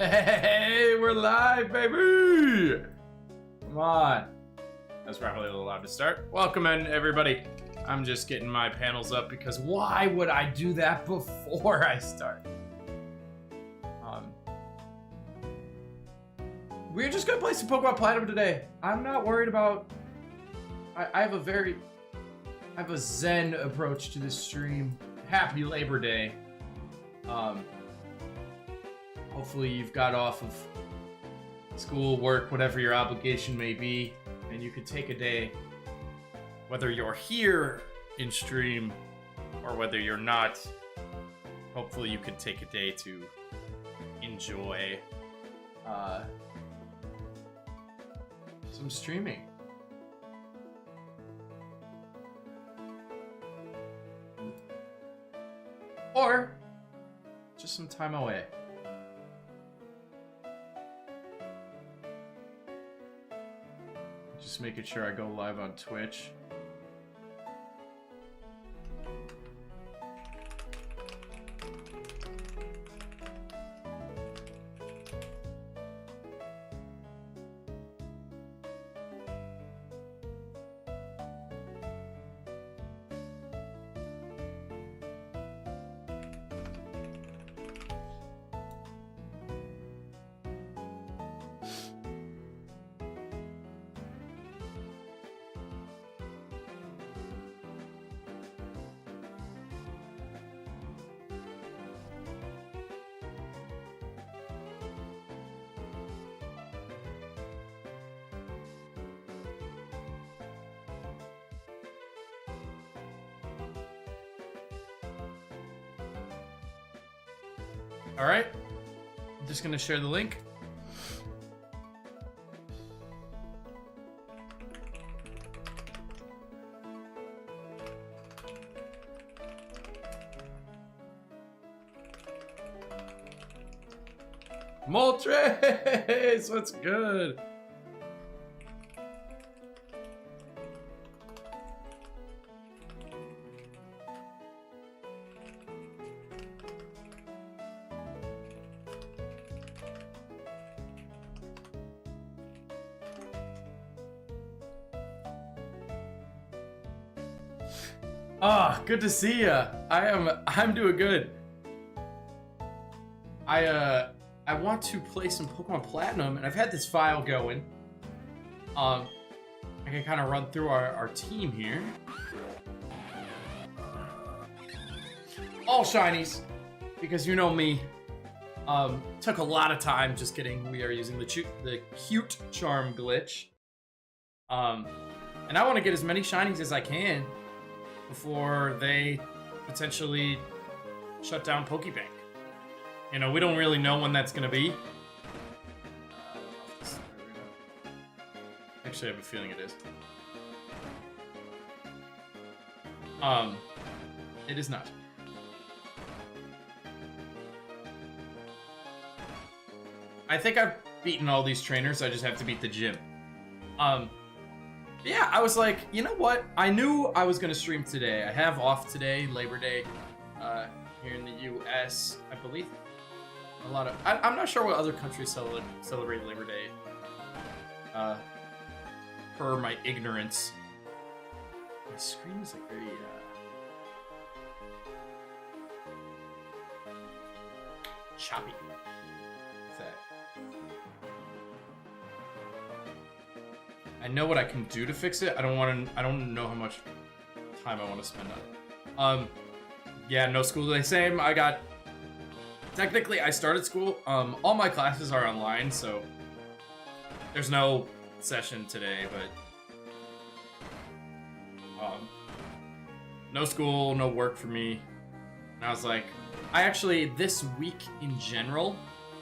Hey, we're live, baby! Come on. That's probably a little loud to start. Welcome in, everybody. I'm just getting my panels up because why would I do that before I start? We're just gonna play some Pokemon Platinum today. I'm not worried about... I have a zen approach to this stream. Happy Labor Day. Hopefully you've got off of school, work, whatever your obligation may be, and you could take a day, whether you're here in stream or whether you're not. Hopefully you could take a day to enjoy some streaming. Or just some time away. Just making sure I go live on Twitch. All right, I'm just gonna share the link. Moltres, what's good? Ah, good to see ya. I'm doing good. I want to play some Pokemon Platinum, and I've had this file going. I can kind of run through our team here. All shinies, because you know me. Took a lot of time just getting. We are using the cute charm glitch. And I want to get as many shinies as I can before they potentially shut down Pokebank. You know, we don't really know when that's gonna be. Actually, I have a feeling it is. It is not. I think I've beaten all these trainers, I just have to beat the gym. Yeah, I was like, you know what? I knew I was gonna stream today. I have off today, Labor Day, here in the U.S. I believe. A lot of I'm not sure what other countries celebrate Labor Day. Per my ignorance. My screen is like very choppy. What's that? I know what I can do to fix it. I don't know how much time I want to spend on it. Yeah, no school today. Same. Technically, I started school. All my classes are online, so there's no session today, but no school, no work for me. And I was like, this week in general,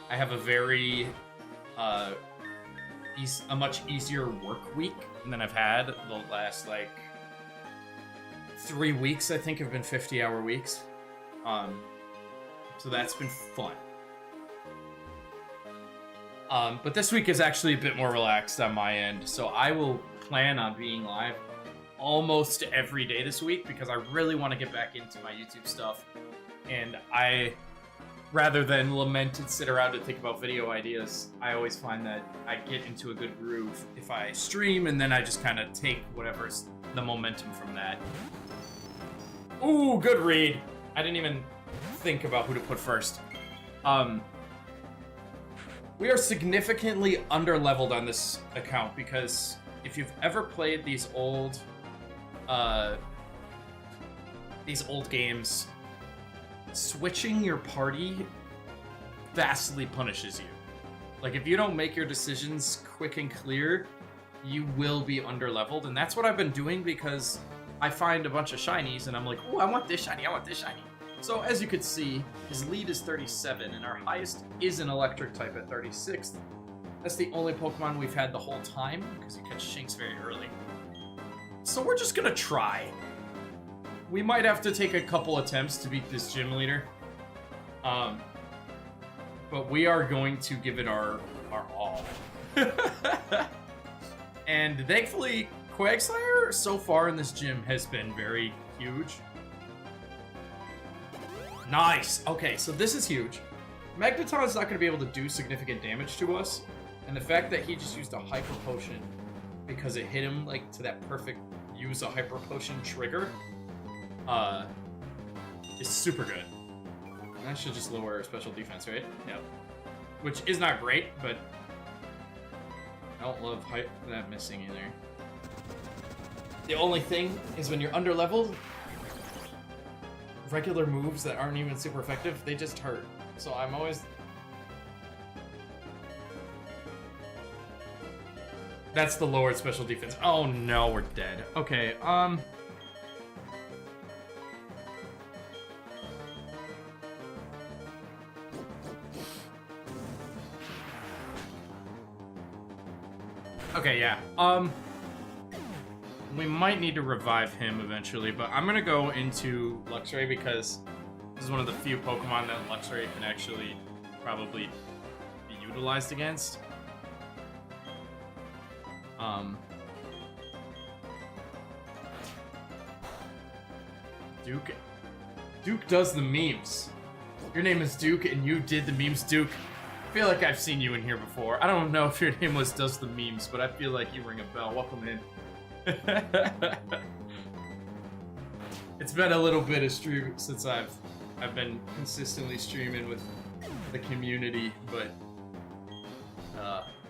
I have a very a much easier work week than I've had the last like 3 weeks. I think have been 50-hour weeks. So that's been fun. But this week is actually a bit more relaxed on my end, so I will plan on being live almost every day this week because I really want to get back into my YouTube stuff, and I rather than lament and sit around and think about video ideas, I always find that I get into a good groove if I stream, and then I just kind of take whatever's the momentum from that. Ooh, good read. I didn't even think about who to put first. We are significantly under-leveled on this account because if you've ever played these old games, switching your party vastly punishes you. Like, if you don't make your decisions quick and clear, you will be under-leveled, and that's what I've been doing because I find a bunch of shinies, and I'm like, oh, I want this shiny, I want this shiny. So, as you could see, his lead is 37, and our highest is an electric type at 36th. That's the only Pokemon we've had the whole time, because you catch Shinx very early. So we're just gonna try. We might have to take a couple attempts to beat this gym leader. But we are going to give it our all. And thankfully, Quagsire so far in this gym has been very huge. Nice! Okay, so this is huge. Magneton's not going to be able to do significant damage to us. And the fact that he just used a Hyper Potion because it hit him like to that perfect use a Hyper Potion trigger is super good. And that should just lower our special defense, right? Yep. Which is not great, but I don't love that missing either. The only thing is when you're under-leveled, regular moves that aren't even super effective, they just hurt. So I'm always... That's the lowered special defense. Oh no, we're dead. Okay, Okay, yeah. We might need to revive him eventually, but I'm gonna go into Luxray because this is one of the few Pokemon that Luxray can actually probably be utilized against. Duke does the memes. Your name is Duke and you did the memes, Duke. I feel like I've seen you in here before. I don't know if your name was Does the Memes, but I feel like you ring a bell. Welcome in. It's been a little bit of stream since I've been consistently streaming with the community, but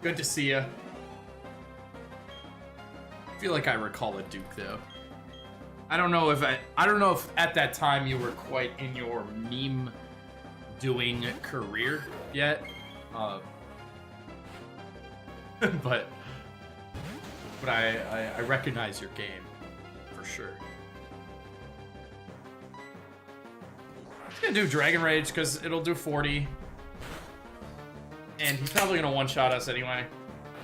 good to see ya. I feel like I recall a Duke though. I don't know if at that time you were quite in your meme doing career yet. But I recognize your game for sure. I'm just gonna do Dragon Rage because it'll do 40, and he's probably gonna one-shot us anyway.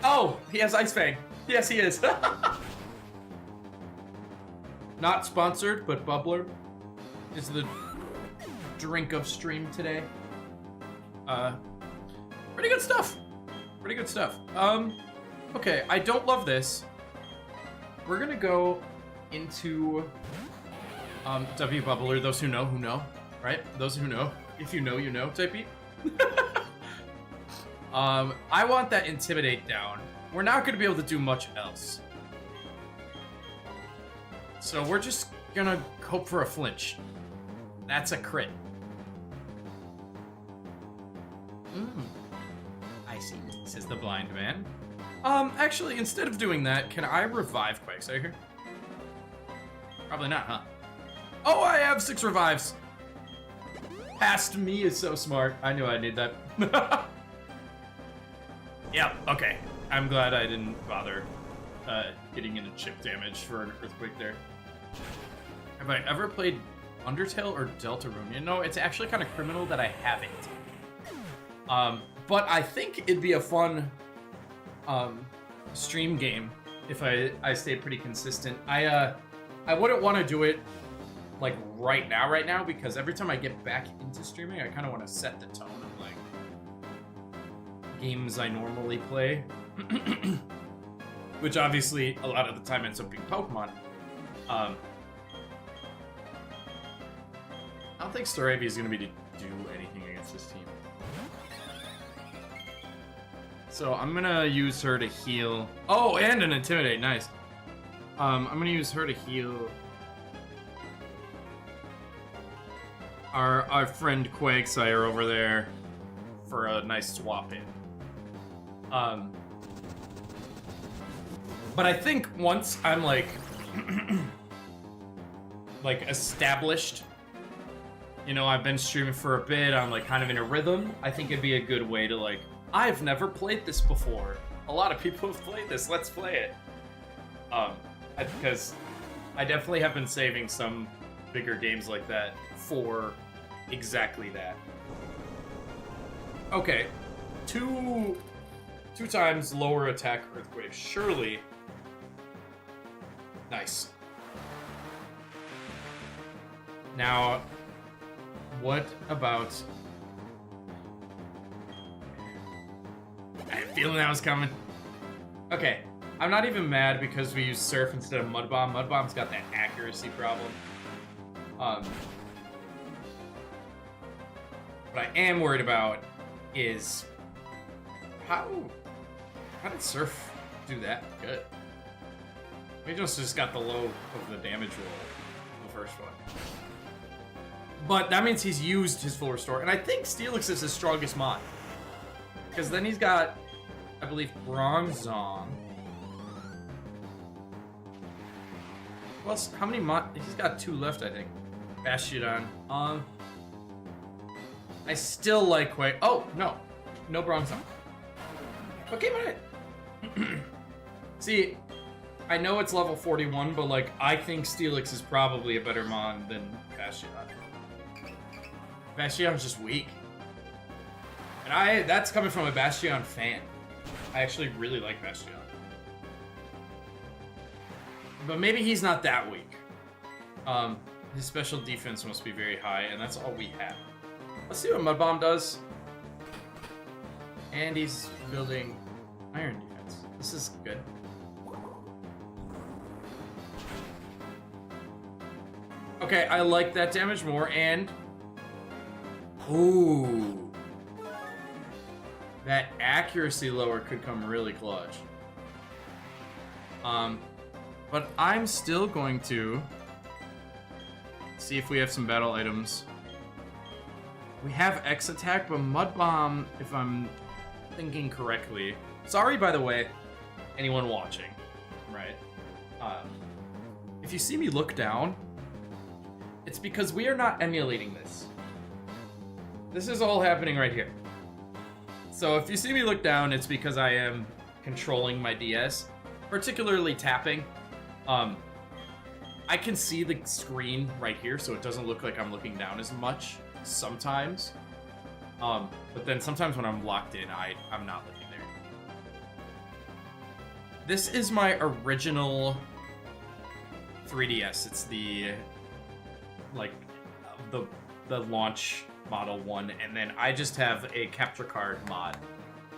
Oh, he has Ice Fang. Yes, he is. Not sponsored, but Bubbler is the drink of stream today. Pretty good stuff. Pretty good stuff. Okay, I don't love this. We're gonna go into W Bubbler. Those who know, right? Those who know. If you know, you know, type beat. I want that Intimidate down. We're not gonna be able to do much else. So we're just gonna hope for a flinch. That's a crit. I see, says the blind man. Actually, instead of doing that, can I revive Quagsire here? Probably not, huh? Oh, I have 6 revives! Past me is so smart. I knew I'd need that. Yep, okay. I'm glad I didn't bother getting into chip damage for an Earthquake there. Have I ever played Undertale or Deltarune? You know, it's actually kind of criminal that I haven't. But I think it'd be a fun stream game if I stay pretty consistent. I wouldn't want to do it like right now because every time I get back into streaming, I kind of want to set the tone of like games I normally play, which obviously a lot of the time ends up being Pokemon. I don't think Staravia is going to be to do anything against against this team. So I'm gonna use her to heal. Oh, and an Intimidate, nice. I'm gonna use her to heal our friend Quagsire over there for a nice swap in. But I think once I'm like like established, you know, I've been streaming for a bit, I'm like kind of in a rhythm, I think it'd be a good way to like, I've never played this before. A lot of people have played this, let's play it. Because I definitely have been saving some bigger games like that for exactly that. Okay, two times lower attack Earthquake, surely. Nice. Now, what about... I had a feeling that was coming. Okay, I'm not even mad because we use Surf instead of Mud Bomb. Mud Bomb's got that accuracy problem. What I am worried about is how did Surf do that good? We just got the low of the damage roll, the first one. But that means he's used his full restore, and I think Steelix is his strongest mod. Because then he's got, I believe, Bronzong. Well, how many mod? He's got 2 left, I think. Bastiodon. I still like Quake. Oh, no. No Bronzong. Okay, but see, I know it's level 41, but like, I think Steelix is probably a better mon than Bastiodon. Bastion's just weak. And that's coming from a Bastion fan. I actually really like Bastion. But maybe he's not that weak. His special defense must be very high, and that's all we have. Let's see what Mud Bomb does. And he's building Iron defense. This is good. Okay, I like that damage more, and... Ooh. That accuracy lower could come really clutch. But I'm still going to see if we have some battle items. We have X attack, but Mud Bomb, if I'm thinking correctly. Sorry, by the way, anyone watching, right? If you see me look down, it's because we are not emulating this. This is all happening right here. So if you see me look down, it's because I am controlling my DS, particularly tapping. I can see the screen right here, so it doesn't look like I'm looking down as much sometimes. But then sometimes when I'm locked in, I'm not looking there. This is my original 3DS. It's the the launch Model 1, and then I just have a capture card mod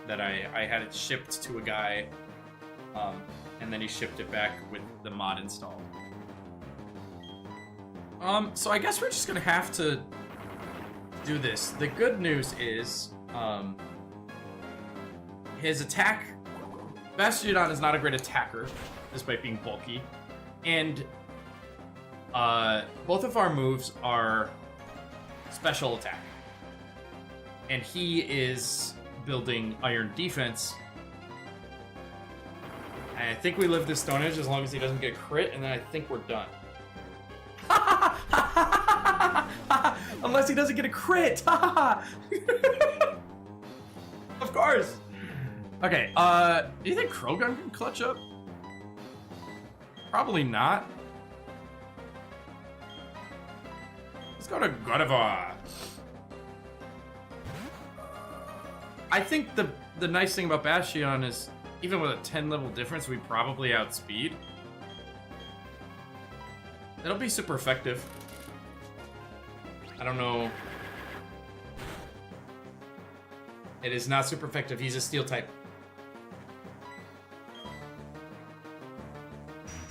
that I had it shipped to a guy, and then he shipped it back with the mod installed. So I guess we're just gonna have to do this. The good news is, his attack... Bastiodon is not a great attacker, despite being bulky, and both of our moves are special attack. And he is building Iron defense. And I think we live this Stone Edge as long as he doesn't get crit, and then I think we're done. Unless he doesn't get a crit! Of course! Okay, do you think Krogan can clutch up? Probably not. Let's go to Gardevoir. I think the nice thing about Bastion is, even with a 10 level difference, we probably outspeed. It'll be super effective. I don't know. It is not super effective. He's a steel type.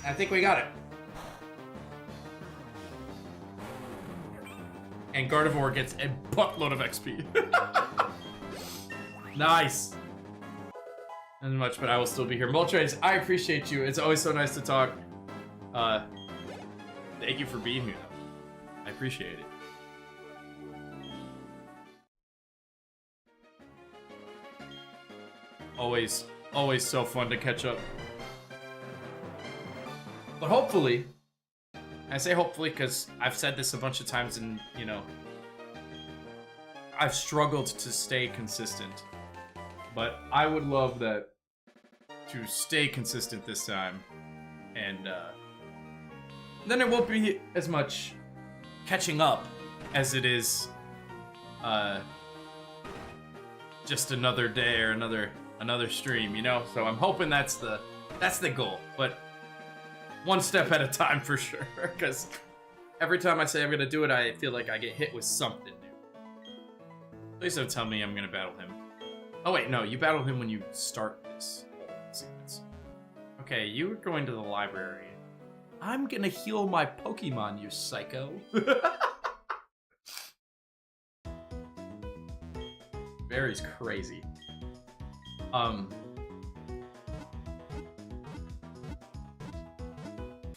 I think we got it. And Gardevoir gets buttload of XP. Nice. Not much, but I will still be here. Moltres, I appreciate you. It's always so nice to talk. Thank you for being here, though. I appreciate it. Always so fun to catch up. But hopefully, I say hopefully because I've said this a bunch of times and, you know, I've struggled to stay consistent. But I would love that to stay consistent this time. And then it won't be as much catching up as it is just another day or another stream, you know? So I'm hoping that's the goal, but one step at a time for sure, because every time I say I'm gonna do it, I feel like I get hit with something new. Please don't tell me I'm gonna battle him. Oh wait, no, you battle him when you start this sequence. Okay, you are going to the library. I'm gonna heal my Pokemon, you psycho. Barry's crazy.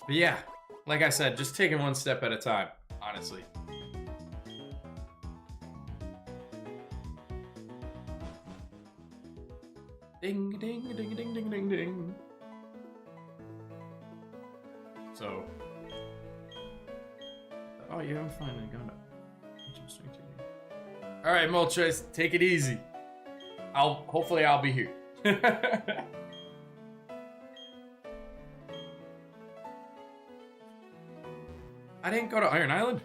But yeah, like I said, just taking one step at a time, honestly. Ding, ding, ding, ding, ding, ding, ding. So, oh, you haven't finally gone up. All right, Moltres, take it easy. Hopefully I'll be here. I didn't go to Iron Island.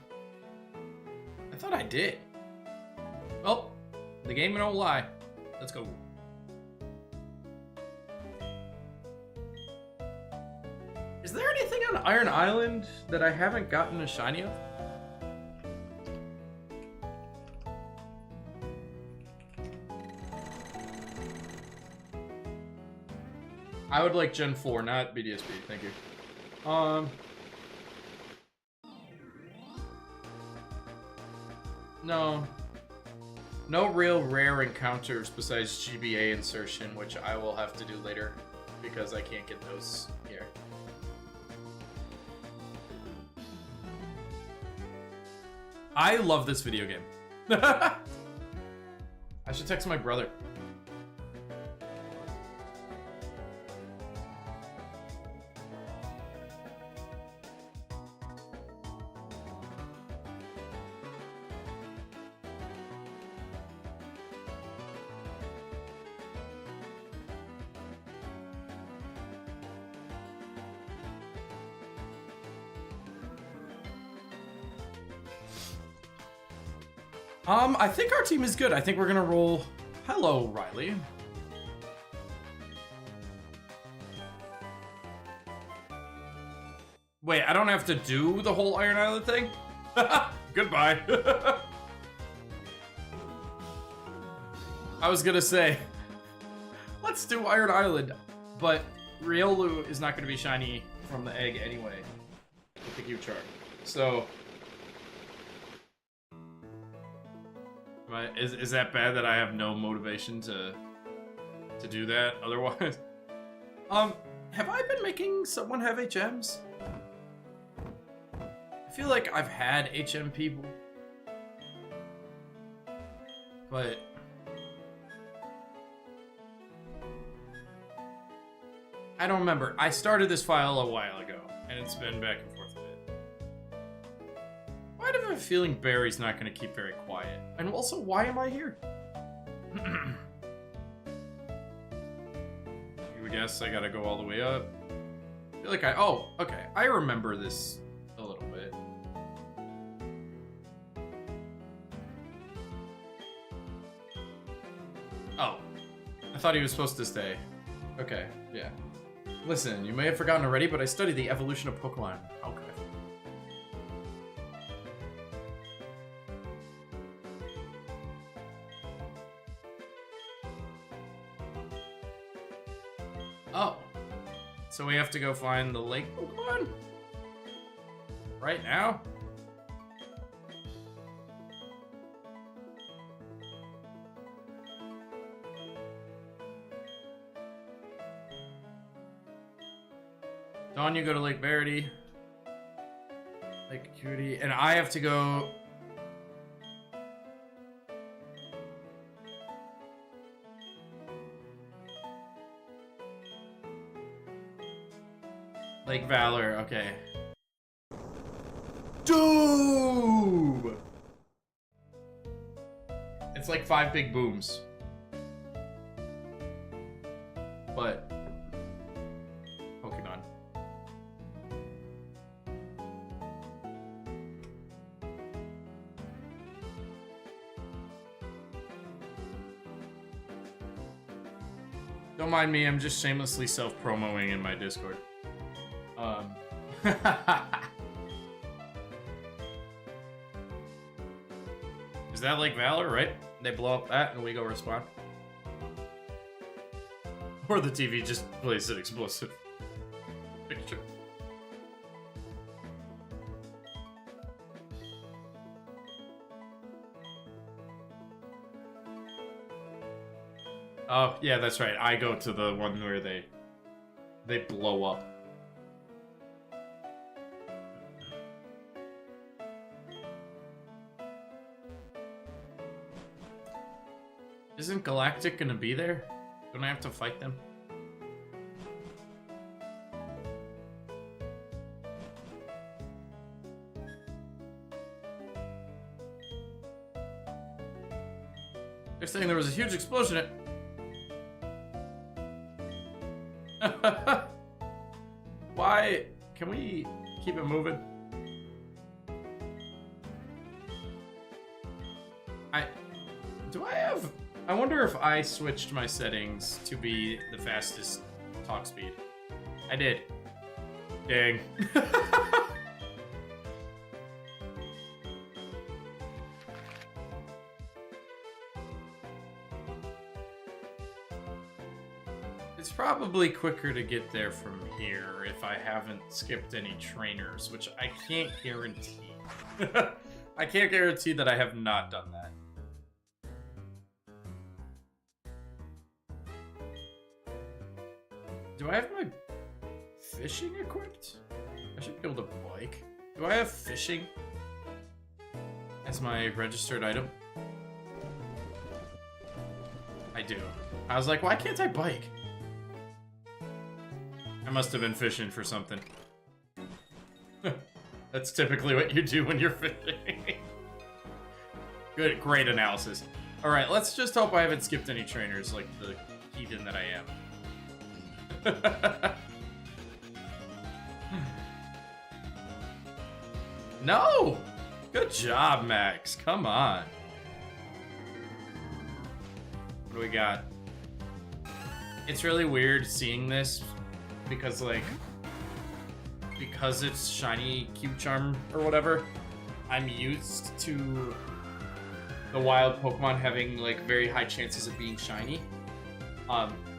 I thought I did. Well, the game don't lie. Let's go. Is there anything on Iron Island that I haven't gotten a shiny of? I would like Gen 4, not BDSP, thank you. No. No real rare encounters besides GBA insertion, which I will have to do later because I can't get those here. I love this video game. I should text my brother. I think our team is good. I think we're gonna roll. Hello, Riley. Wait, I don't have to do the whole Iron Island thing? Goodbye. I was gonna say, let's do Iron Island, but Riolu is not gonna be shiny from the egg anyway with the Q-Charm. So, is that bad that I have no motivation to do that otherwise? Have I been making someone have HMs? I feel like I've had HM people, but I don't remember. I started this file a while ago, and it's been back and forth a bit. Why do I have a feeling Barry's not going to keep very quiet? And also, why am I here? You guess I gotta go all the way up. I feel like oh, okay. I remember this a little bit. Oh. I thought he was supposed to stay. Okay, yeah. Listen, you may have forgotten already, but I studied the evolution of Pokemon. Okay. Oh. So we have to go find the lake Pokemon? Right now? Dawn, you go to Lake Verity. Lake Acuity. And I have to go... Lake Valor, okay. Doom! It's like 5 big booms. But Pokemon. Don't mind me, I'm just shamelessly self-promoing in my Discord. Is that Lake Valor, right? They blow up that and we go respond. Or the TV just plays an explosive picture. Oh, yeah, that's right. I go to the one where they blow up. Isn't Galactic gonna be there? Don't I have to fight them? They're saying there was a huge explosion at... Why? Can we keep it moving? I wonder if I switched my settings to be the fastest talk speed. I did. Dang. It's probably quicker to get there from here if I haven't skipped any trainers, which I can't guarantee. I can't guarantee that I have not done that. Do I have my fishing equipped? I should be able to bike. Do I have fishing as my registered item? I do. I was like, why can't I bike? I must have been fishing for something. That's typically what you do when you're fishing. Good, great analysis. Alright, let's just hope I haven't skipped any trainers like the heathen that I am. No! Good job, Max. Come on. What do we got? It's really weird seeing this because, like, because it's shiny Cube Charm or whatever, I'm used to the wild Pokemon having, like, very high chances of being shiny.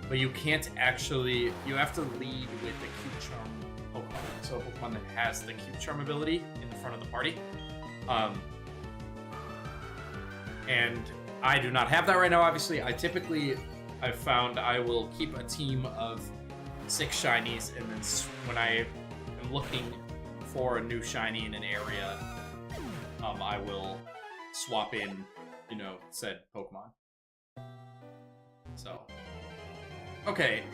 But you can't actually, you have to lead with the Cube Charm Pokemon. So a Pokemon that has the Cube Charm ability in the front of the party. And I do not have that right now, obviously. I've found I will keep a team of 6 shinies, and then when I am looking for a new shiny in an area, I will swap in, you know, said Pokemon. So... Okay,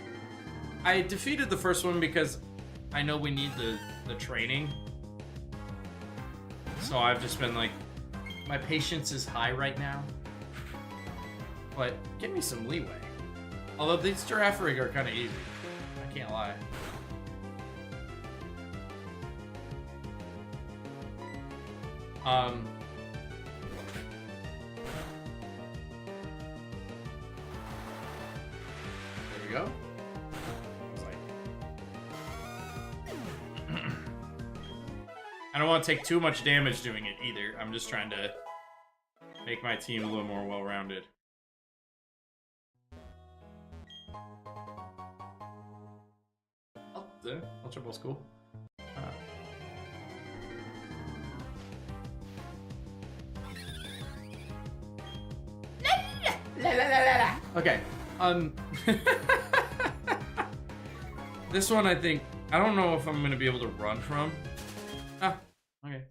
I defeated the first one because I know we need the training. So I've just been like, my patience is high right now. But give me some leeway. Although these Girafarig are kind of easy. I can't lie. There we go. I don't want to take too much damage doing it either. I'm just trying to make my team a little more well-rounded. Ultra Ball's cool. Okay. This one I think I don't know if I'm going to be able to run from. Ah, okay.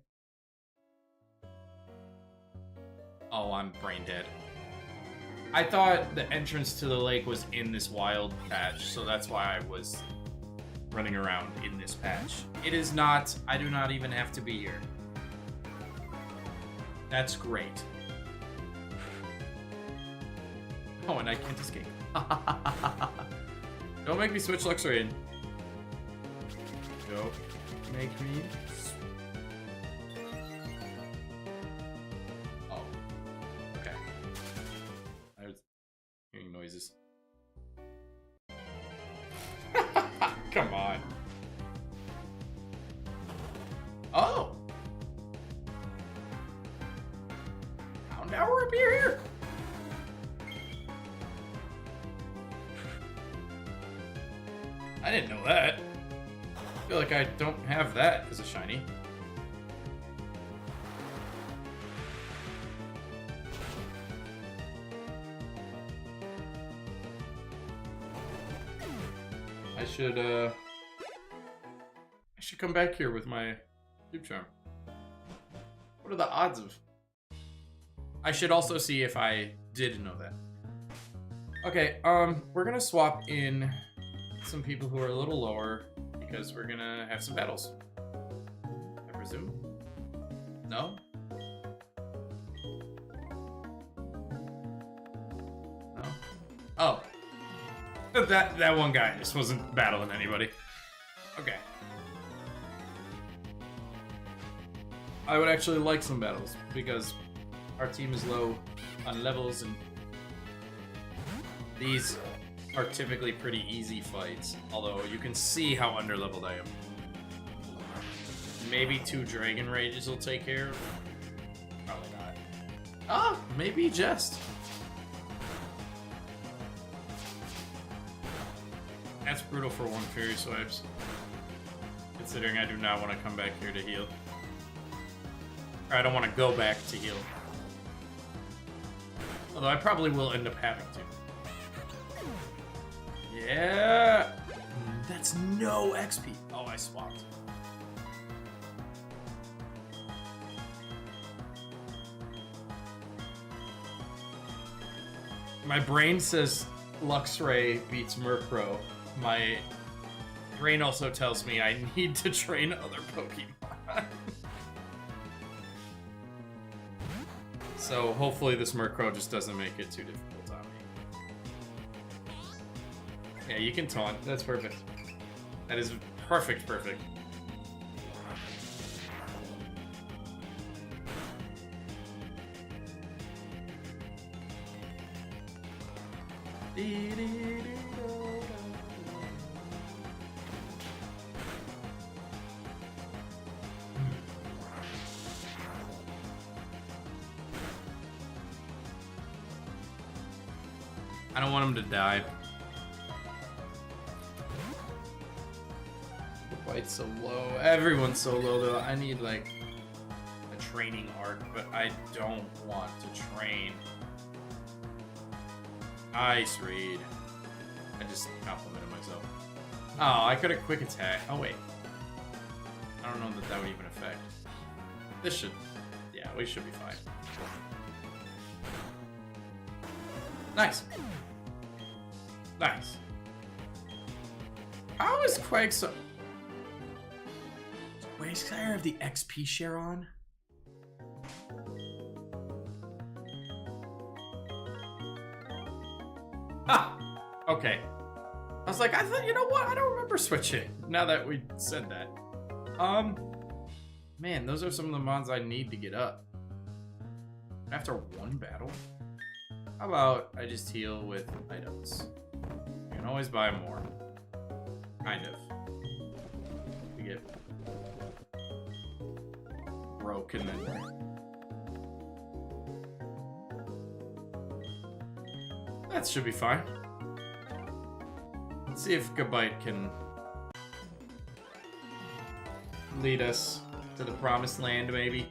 Oh, I'm brain dead. I thought the entrance to the lake was in this wild patch, so that's why I was running around in this patch. It is not. I do not even have to be here. That's great. Oh, and I can't escape. Don't make me switch Luxray in. Don't make me. Oh. Okay. I was hearing noises. Come on. Oh. Oh, now we're up here. I didn't know that. I feel like I don't have that as a shiny. I should come back here with my Loop Charm. What are the odds of? I should also see if I did know that. Okay, we're gonna swap in some people who are a little lower because we're gonna have some battles. I presume? No? No? Oh. That one guy just wasn't battling anybody. Okay. I would actually like some battles because our team is low on levels and these are typically pretty easy fights, although you can see how underleveled I am. Maybe 2 Dragon Rages will take care of it. Probably not. Ah, maybe just. That's brutal for 1 Fury Swipes. Considering I do not want to come back here to heal. Or I don't want to go back to heal. Although I probably will end up having to. Yeah! That's no XP. Oh, I swapped. My brain says Luxray beats Murkrow. My brain also tells me I need to train other Pokemon. So hopefully this Murkrow just doesn't make it too difficult on me. Yeah, you can taunt. That's perfect. That is perfect. I don't want him to die. The fight's so low. Everyone's so low though. I need like a training arc, but I don't want to train. Nice read. I just complimented myself. Oh, I could have quick attack. Oh wait. I don't know that that would even affect. This should, yeah, we should be fine. Nice. Nice. How is Quake so... Wait, does I have the XP share on? Ah! Okay. I was like, I thought, you know what? I don't remember switching. Now that we said that. Man, those are some of the mons I need to get up. After 1 battle? How about I just heal with items? You can always buy more. Kind of. You get broken and... That should be fine. Let's see if Gabite can lead us to the promised land, maybe.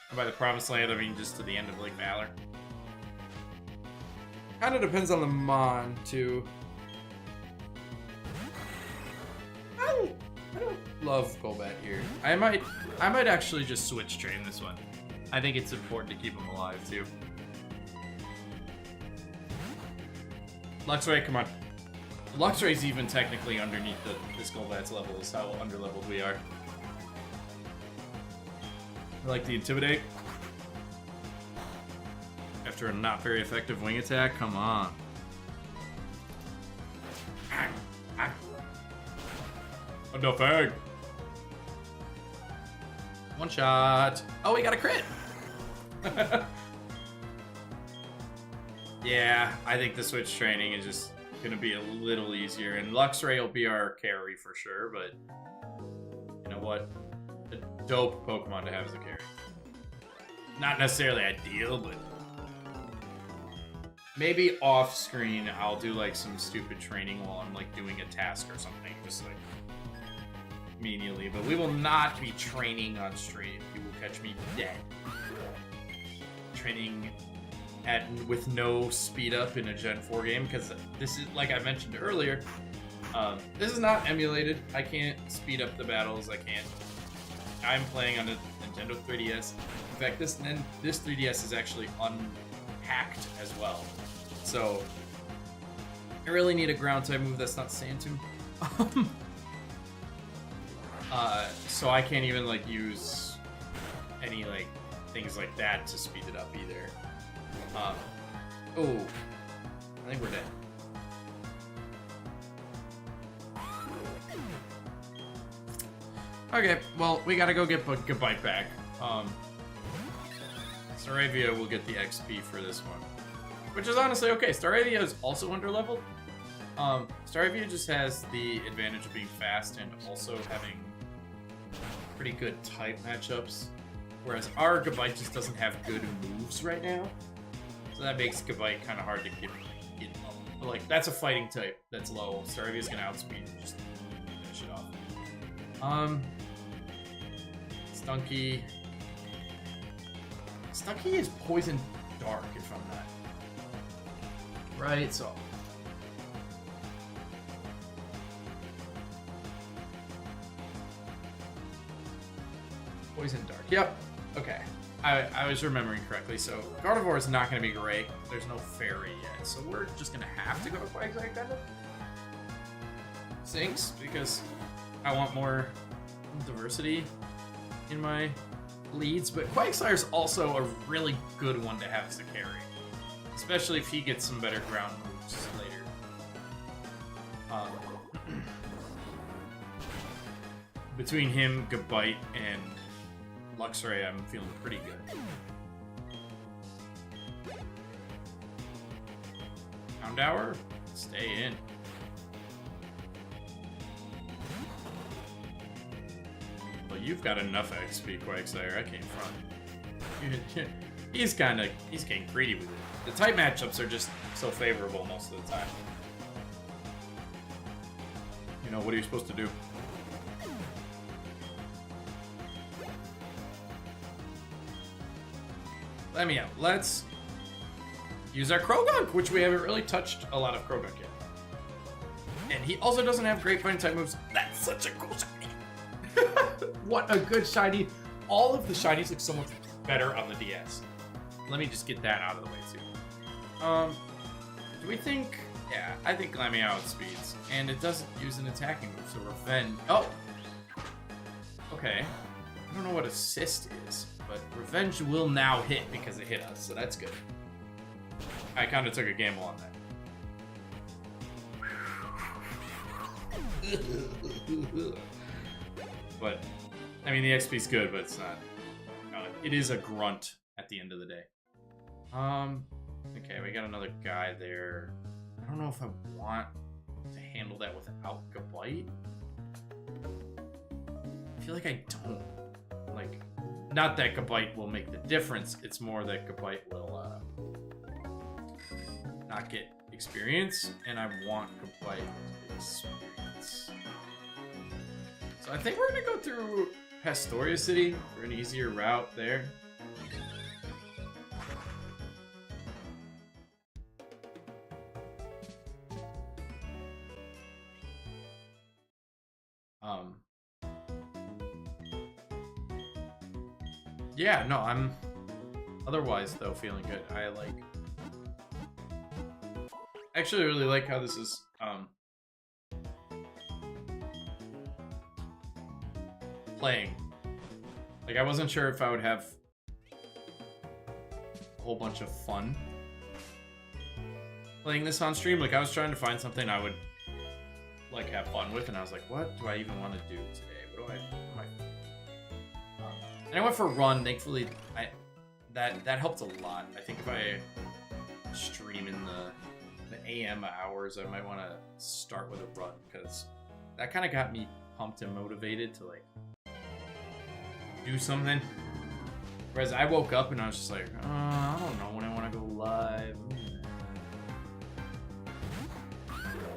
And by the promised land, I mean just to the end of Lake Valor. Kind of depends on the mon, too. Oh! I don't love Golbat here. I might actually just switch train this one. I think it's important to keep him alive too. Luxray, come on. Luxray's even technically underneath this Golbat's level, is how underleveled we are. I like the Intimidate. After a not very effective wing attack, come on. Enough egg. One shot. Oh, we got a crit. Yeah, I think the switch training is just gonna be a little easier, and Luxray will be our carry for sure, but you know what? A dope Pokemon to have as a carry. Not necessarily ideal, but maybe off screen I'll do like some stupid training while I'm like doing a task or something, just like menially, but we will not be training on stream. You will catch me dead. Training with no speed up in a Gen 4 game, because this is, like I mentioned earlier, this is not emulated. I can't speed up the battles. I'm playing on a Nintendo 3DS. In fact, this 3DS is actually unhacked as well. So I really need a ground type move that's not Sand Tomb. So I can't even like use any like things like that to speed it up either. Oh, I think we're dead. Okay, well, we gotta go get Gabite back. Staravia will get the XP for this one, which is honestly okay. Staravia is also underleveled. Staravia just has the advantage of being fast and also having pretty good type matchups, whereas our Gabite just doesn't have good moves right now. So that makes Gabite kind of hard to get up. But like, that's a fighting type that's low. Staravia's gonna outspeed and just finish it off. Stunky. Stunky is Poison Dark, if I'm not right, so. Poison Dark, yep, okay. I was remembering correctly, so Gardevoir is not going to be great. There's no fairy yet, so we're just going to have to go to Quagsire kind of. Sinks, because I want more diversity in my leads, but Quagsire is also a really good one to have as a carry, especially if he gets some better ground moves later. Between him, Gabite, and Luxray, I'm feeling pretty good. Houndour, stay in. Well, you've got enough XP, Quagsire. I can't front. He's getting greedy with it. The type matchups are just so favorable most of the time. You know, what are you supposed to do? Let me out. Let's use our Krogunk, which we haven't really touched a lot of Krogunk yet. And he also doesn't have great fighting type moves. That's such a cool shiny. What a good shiny. All of the shinies look so much better on the DS. Let me just get that out of the way too. Do we think... Yeah, I think Glameow outspeeds. And it doesn't use an attacking move, so Revenge... Oh! Okay. I don't know what Assist is, but Revenge will now hit because it hit us, so that's good. I kind of took a gamble on that. But, I mean, the XP's good, but it's not... it is a grunt at the end of the day. Okay, we got another guy there. I don't know if I want to handle that without Gabite. I feel like I don't. Like, not that Gabite will make the difference, it's more that Gabite will not get experience, and I want Gabite experience. So I think we're gonna go through Pastoria City for an easier route there. Yeah, no, I'm otherwise though feeling good. I actually really like how this is playing. Like, I wasn't sure if I would have a whole bunch of fun playing this on stream. Like, I was trying to find something I would like have fun with, and I was like, what do I even want to do today? What am I and I went for a run. Thankfully, that helped a lot. I think if I stream in the AM hours, I might want to start with a run, because that kind of got me pumped and motivated to like do something. Whereas I woke up and I was just like, I don't know when I want to go live.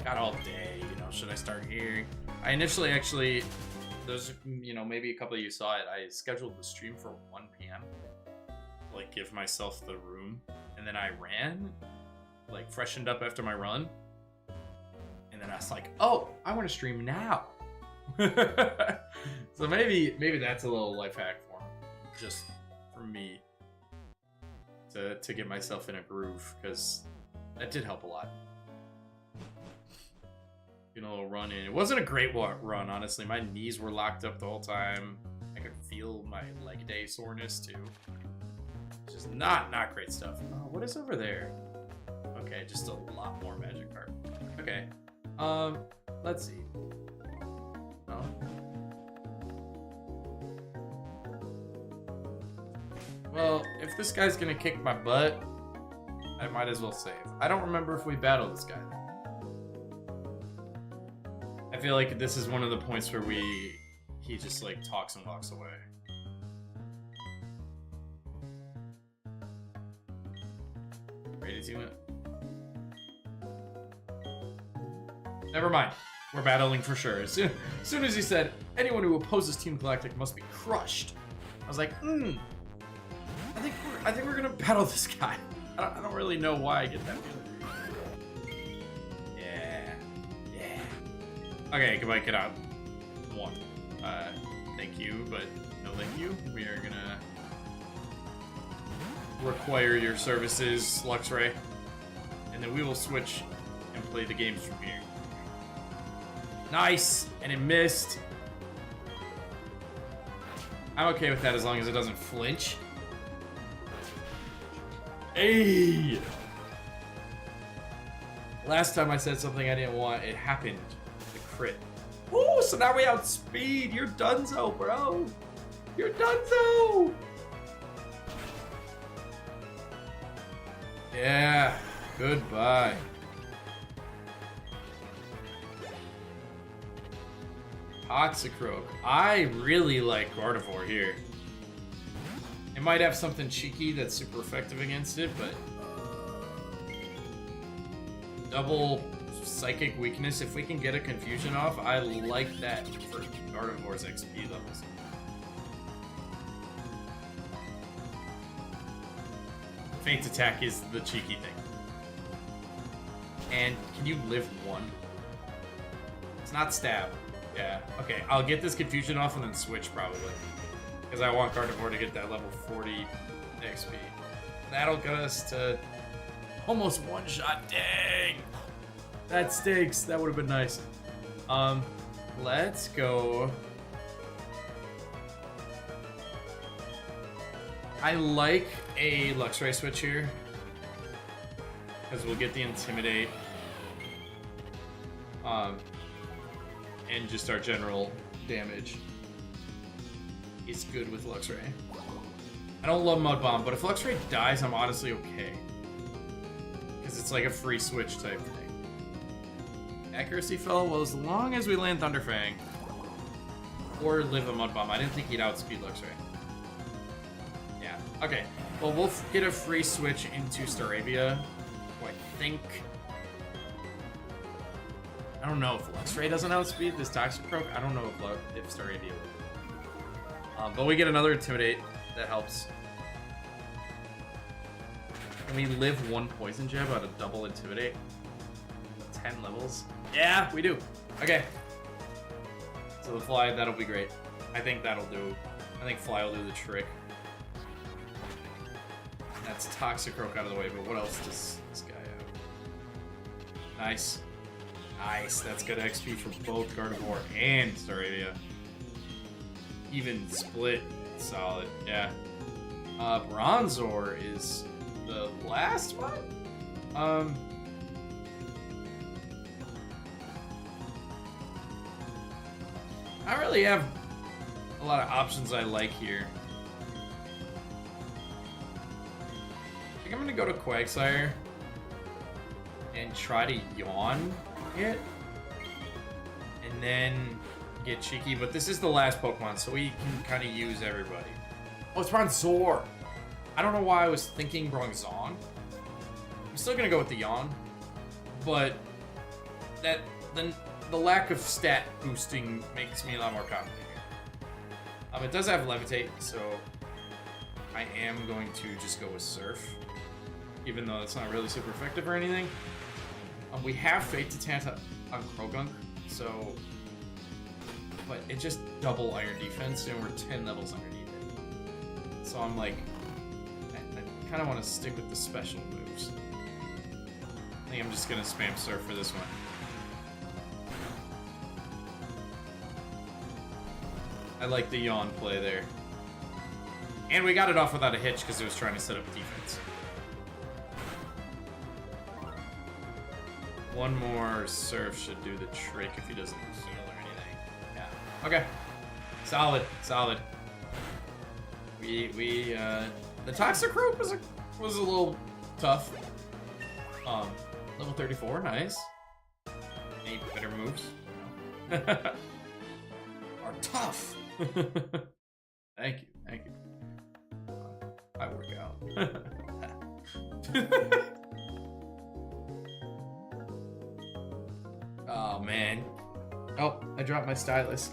Got all day, you know, should I start here? I initially actually, those, you know, maybe a couple of you saw it, I scheduled the stream for 1 p.m. Like, give myself the room. And then I ran, like, freshened up after my run. And then I was like, oh, I want to stream now. So maybe that's a little life hack for me, just for me to get myself in a groove, because that did help a lot. Getting a little run in. It wasn't a great run, honestly. My knees were locked up the whole time. I could feel my leg day soreness too. Just not great stuff. Oh, what is over there? Okay, just a lot more magic card. Okay. Let's see. Oh. Well, if this guy's gonna kick my butt, I might as well save. I don't remember if we battled this guy. I feel like this is one of the points where he just like talks and walks away. Ready to it? Never mind. We're battling for sure. As soon as he said, anyone who opposes Team Galactic must be crushed, I was like, I think we're gonna battle this guy. I don't really know why I get that feeling. Yeah. Okay, goodbye, get out. 1. Thank you, but no thank you. We are gonna require your services, Luxray, and then we will switch and play the games from here. Nice! And it missed. I'm okay with that as long as it doesn't flinch. Hey! Last time I said something I didn't want, it happened. The crit. Ooh, so now we outspeed. You're donezo, bro. You're donezo! Yeah. Goodbye. Toxicroak. I really like Gardevoir here. It might have something cheeky that's super effective against it, but double psychic weakness. If we can get a confusion off, I like that for Gardevoir's XP levels. Feint attack is the cheeky thing. And can you live 1? It's not stab. Yeah, okay, I'll get this confusion off and then switch probably. Because I want Gardevoir to get that level 40 XP. That'll get us to almost 1-shot. Dang! That stinks. That would have been nice. Let's go. I like a Luxray switch here. Because we'll get the Intimidate. And just our general damage is good with Luxray. I don't love Mud Bomb, but if Luxray dies, I'm honestly okay. Because it's like a free switch type thing. Accuracy fell, well, as long as we land Thunderfang. Or live a Mud Bomb. I didn't think he'd outspeed Luxray. Yeah, okay. Well, we'll get a free switch into Staravia, who I think... I don't know if Luxray doesn't outspeed this Toxicroak. I don't know if Staravia will. But we get another Intimidate. That helps. Can we live 1 Poison Jab out of double Intimidate? 10 levels? Yeah, we do. Okay. So the Fly, that'll be great. I think that'll do. I think Fly will do the trick. That's Toxicroak out of the way, but what else does this guy have? Nice. Nice. That's good XP for both Gardevoir and Staravia. Even split. Solid. Yeah. Bronzor is the last one? I really have a lot of options I like here. I think I'm gonna go to Quagsire and try to yawn it, and then get cheeky. But this is the last Pokemon, so we can kind of use everybody. Oh, it's Bronzor. I don't know why I was thinking Bronzong. I'm still gonna go with the yawn, but the lack of stat boosting makes me a lot more confident here. It does have Levitate, so I am going to just go with Surf, even though it's not really super effective or anything. We have Fate to Tanta on Krogunk, so... But it just double Iron Defense, and we're 10 levels underneath it. So I'm like... I kind of want to stick with the special moves. I think I'm just going to spam Surf for this one. I like the yawn play there. And we got it off without a hitch because it was trying to set up defense. One more Surf should do the trick if he doesn't heal or anything. Yeah. Okay. Solid. Solid. The Toxicroak was a little tough. Level 34, nice. Any better moves? Are tough. Thank you. I work out. Oh man. Oh, I dropped my stylus.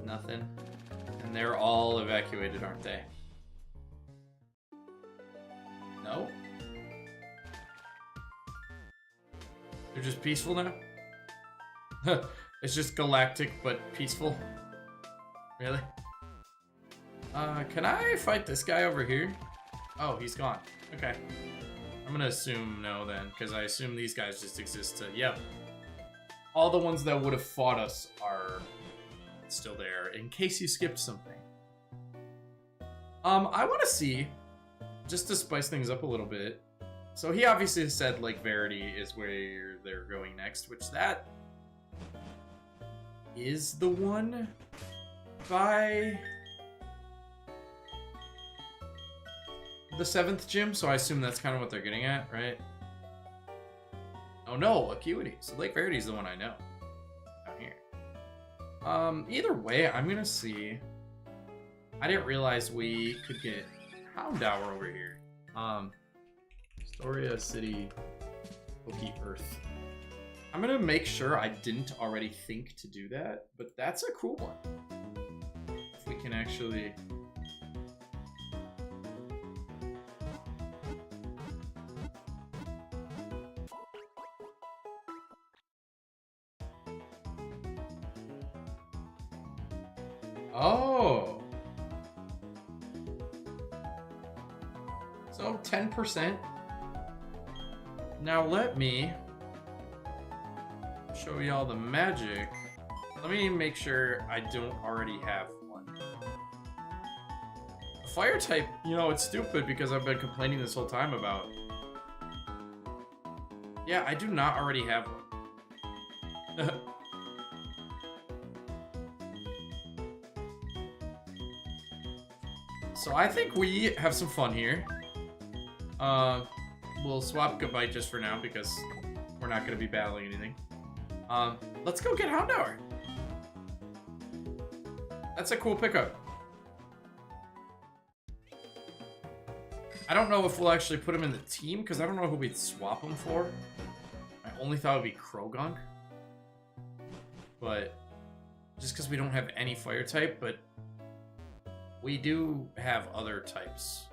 Nothing. And they're all evacuated, aren't they? No? They're just peaceful now? It's just galactic, but peaceful. Really? Can I fight this guy over here? Oh, he's gone. Okay. I'm gonna assume no then, because I assume these guys just exist to... Yep. All the ones that would have fought us are still there, in case you skipped something. I want to see, just to spice things up a little bit. So he obviously said, like, Verity is where they're going next, which that... is the one by the 7th gym, so I assume that's kind of what they're getting at, right? Oh no, Acuity. So Lake Verity is the one I know. Down here. Either way, I'm gonna see. I didn't realize we could get Houndour over here. Astoria City, Poke Earth. I'm gonna make sure I didn't already think to do that, but that's a cool one. If we can actually... Oh! So 10%. Now let me show y'all the magic. Let me make sure I don't already have one. A fire type, you know, it's stupid because I've been complaining this whole time about. Yeah, I do not already have one. So I think we have some fun here. We'll swap Goodbye just for now because we're not going to be battling anything. Let's go get Houndour. That's a cool pickup. I don't know if we'll actually put him in the team because I don't know who we'd swap him for. I only thought it would be Krogunk. But just because we don't have any fire type, but we do have other types.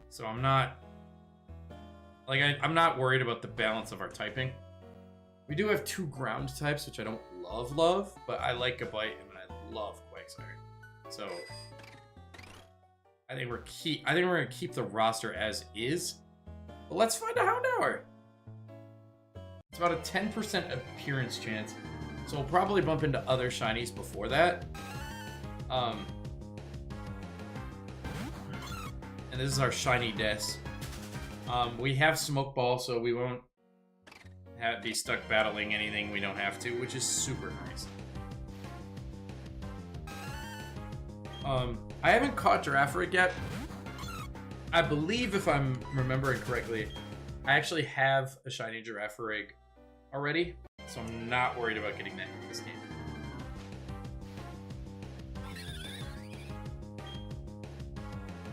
So I'm not... Like, I'm not worried about the balance of our typing. We do have 2 ground types, which I don't love, but I like Gabite and I love Quagsire. So I think we're gonna keep the roster as is. But let's find a Houndour. It's about a 10% appearance chance. So we'll probably bump into other shinies before that. And this is our shiny desk. We have Smoke Ball, so we won't be stuck battling anything we don't have to, which is super nice. I haven't caught Girafarig yet. I believe, if I'm remembering correctly, I actually have a shiny Girafarig already, so I'm not worried about getting that in this game.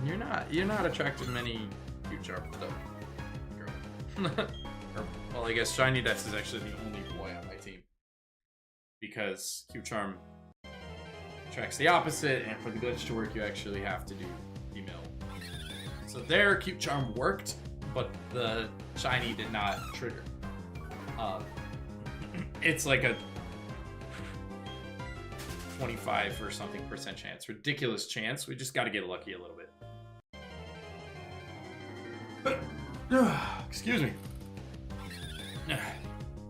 You're not attracting many Q-Charm stuff, girl. Well, I guess Shiny Dex is actually the only boy on my team, because Q-Charm attracts the opposite, and for the glitch to work, you actually have to do female. So there, Q-Charm worked, but the shiny did not trigger. It's like a 25 or something % chance. Ridiculous chance. We just got to get lucky a little bit. Excuse me.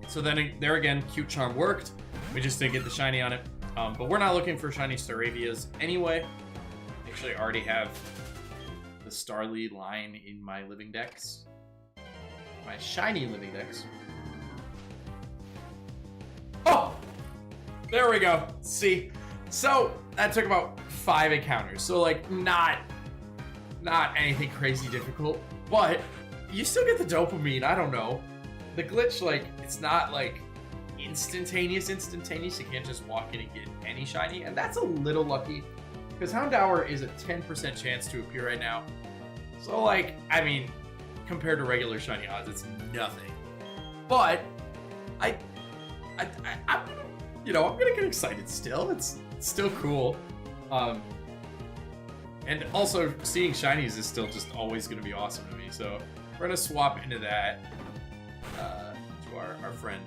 So then there again, Q-Charm worked. We just didn't get the shiny on it. But we're not looking for shiny Staravias anyway. Actually, I already have the Starly line in my living dex. My shiny living dex. Oh! There we go. See? So, that took about 5 encounters. So, like, not anything crazy difficult. But, you still get the dopamine. I don't know. The glitch, like, it's not, like, instantaneous. You can't just walk in and get any shiny. And that's a little lucky. Because Houndour is a 10% chance to appear right now. So, like, I mean, compared to regular shiny odds, it's nothing. But, I'm gonna get excited still. It's still cool. And also, seeing shinies is still just always gonna be awesome to me. So, we're gonna swap into that to our friend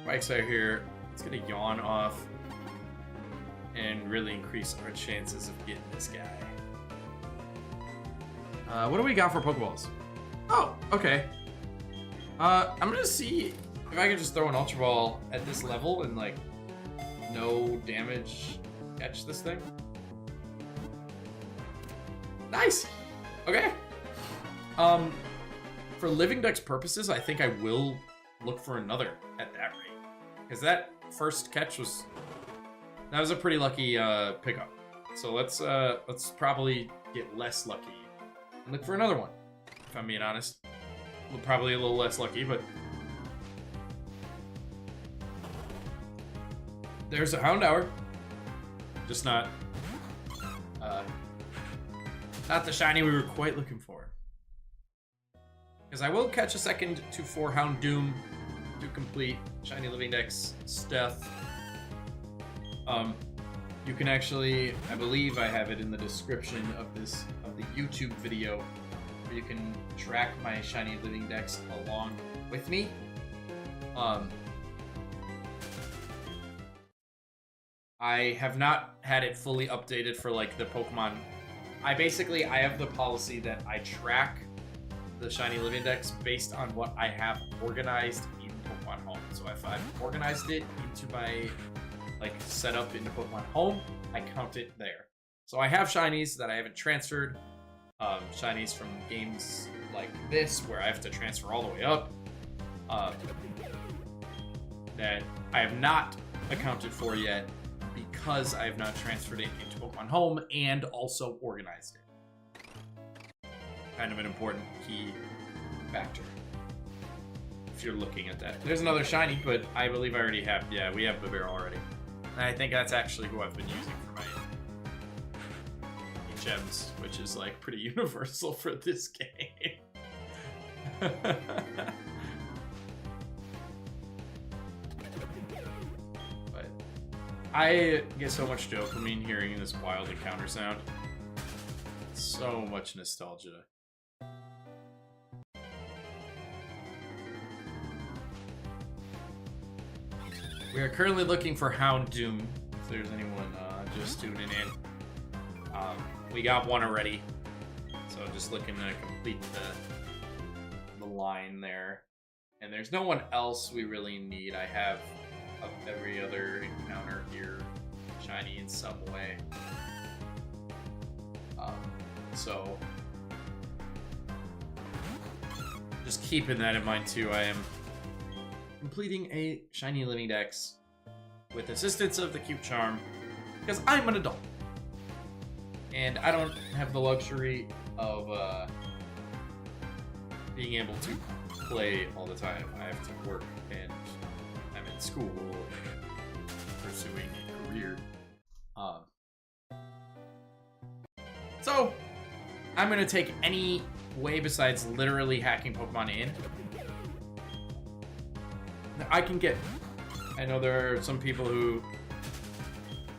Mike's out here. It's gonna yawn off and really increase our chances of getting this guy. What do we got for Pokeballs? Oh, okay. I'm gonna see if I can just throw an Ultra Ball at this level and, like, no damage catch this thing. Nice! Okay. For Living Dex purposes, I think I will look for another at that rate. Because that first catch was a pretty lucky pickup. So let's probably get less lucky and look for another one. If I'm being honest, probably a little less lucky, but there's a Houndour. Just not the shiny we were quite looking for. Because I will catch a second to 4 Houndoom to complete shiny Living Dex stuff. You can actually, I believe I have it in the description of the YouTube video, where you can track my shiny Living Dex along with me. I have not had it fully updated for, like, the Pokemon. I have the policy that I track the shiny Living Dex based on what I have organized in Pokemon Home. So if I've organized it into my, like, setup into Pokemon Home, I count it there. So I have shinies that I haven't transferred, shinies from games like this where I have to transfer all the way up, that I have not accounted for yet because I have not transferred it into Pokemon Home and also organized it. Kind of an important key factor if you're looking at that. There's another shiny, but I believe I already have. Yeah, we have Bibero already. And I think that's actually who I've been using for my gems, which is, like, pretty universal for this game. But I get so much dopamine hearing this wild encounter sound. So much nostalgia. We are currently looking for Houndoom, if there's anyone just tuning in. We got one already. So just looking to complete the line there. And there's no one else we really need. I have every other encounter here shiny in some way. So just keeping that in mind too. I am completing a shiny living dex with assistance of the cute charm because I'm an adult and I don't have the luxury of being able to play all the time. I have to work and I'm in school pursuing a career. So I'm gonna take any way besides literally hacking Pokemon in that I can get. I know there are some people who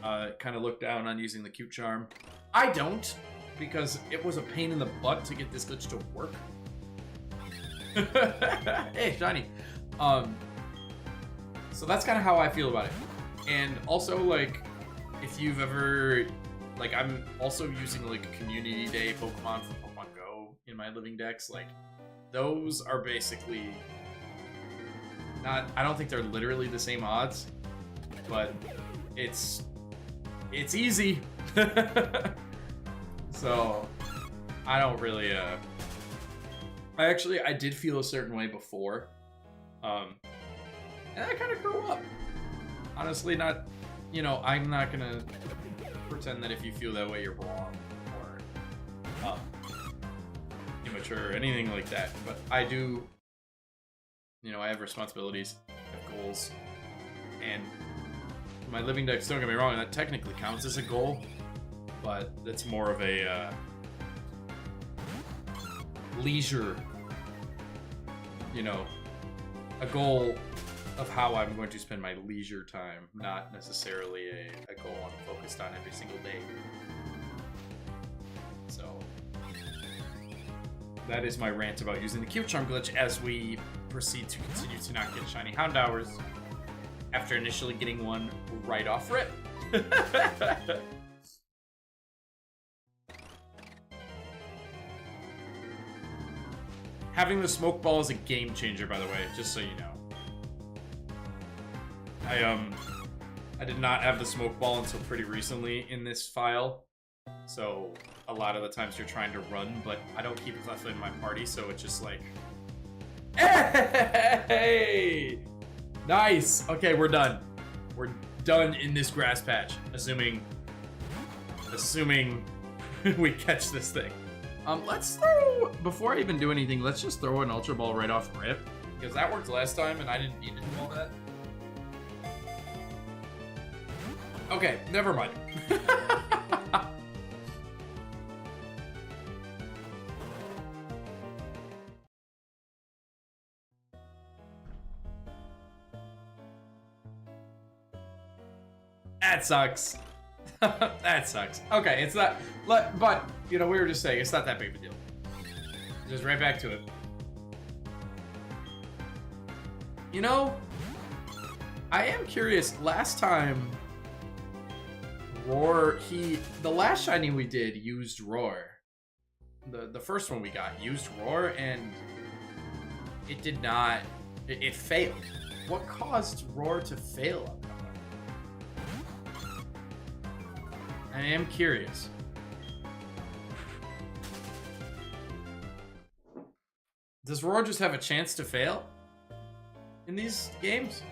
kind of look down on using the cute charm. I don't, because it was a pain in the butt to get this glitch to work. Hey, shiny. So that's kind of how I feel about it. And also, like, if you've ever, like, I'm also using like Community Day Pokemon from Pokemon Go in my living dex. Like, those are basically not, I don't think they're literally the same odds, but it's easy. So I don't really I did feel a certain way before, and I kind of grew up. Honestly, not, you know, I'm not gonna pretend that if you feel that way you're wrong or immature or anything like that, but I do, you know, I have responsibilities, I have goals, and my living dex, don't get me wrong, that technically counts as a goal, but that's more of a leisure, you know, a goal of how I'm going to spend my leisure time, not necessarily a goal I'm focused on every single day. So that is my rant about using the cute charm glitch as we proceed to continue to not get shiny Houndours after initially getting one right off rip. Having the smoke ball is a game changer, by the way, just so you know. I did not have the smoke ball until pretty recently in this file, so a lot of the times you're trying to run, but I don't keep Cleffa in my party, so it's just like, hey, nice. Okay, we're done. We're done in this grass patch, assuming we catch this thing. Let's throw, before I even do anything, let's just throw an Ultra Ball right off rip, because that worked last time and I didn't need to do all that. Okay, never mind. That sucks. That sucks. Okay, it's not, but, you know, we were just saying, it's not that big of a deal. Just right back to it. You know, I am curious, last time, Roar, the last shiny we did used Roar. The first one we got used Roar, and it did not, it failed. What caused Roar to fail on that one? I am curious. Does Roar just have a chance to fail in these games?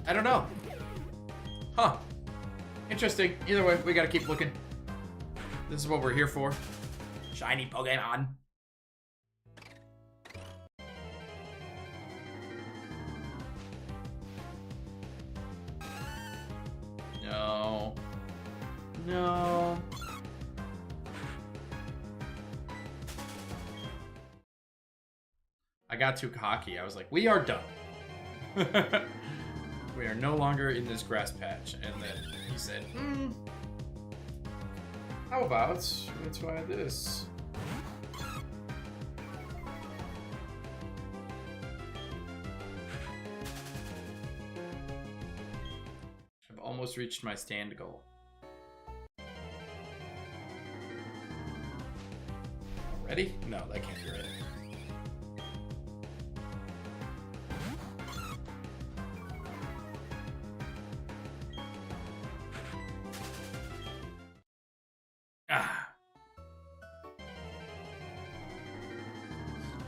I don't know. Huh. Interesting. Either way, we gotta keep looking. This is what we're here for. Shiny Pokemon. No. No. I got too cocky. I was like, we are done. We are no longer in this grass patch. And then he said, how about let's try this? I've almost reached my stand goal. Ready? No, that can't be ready.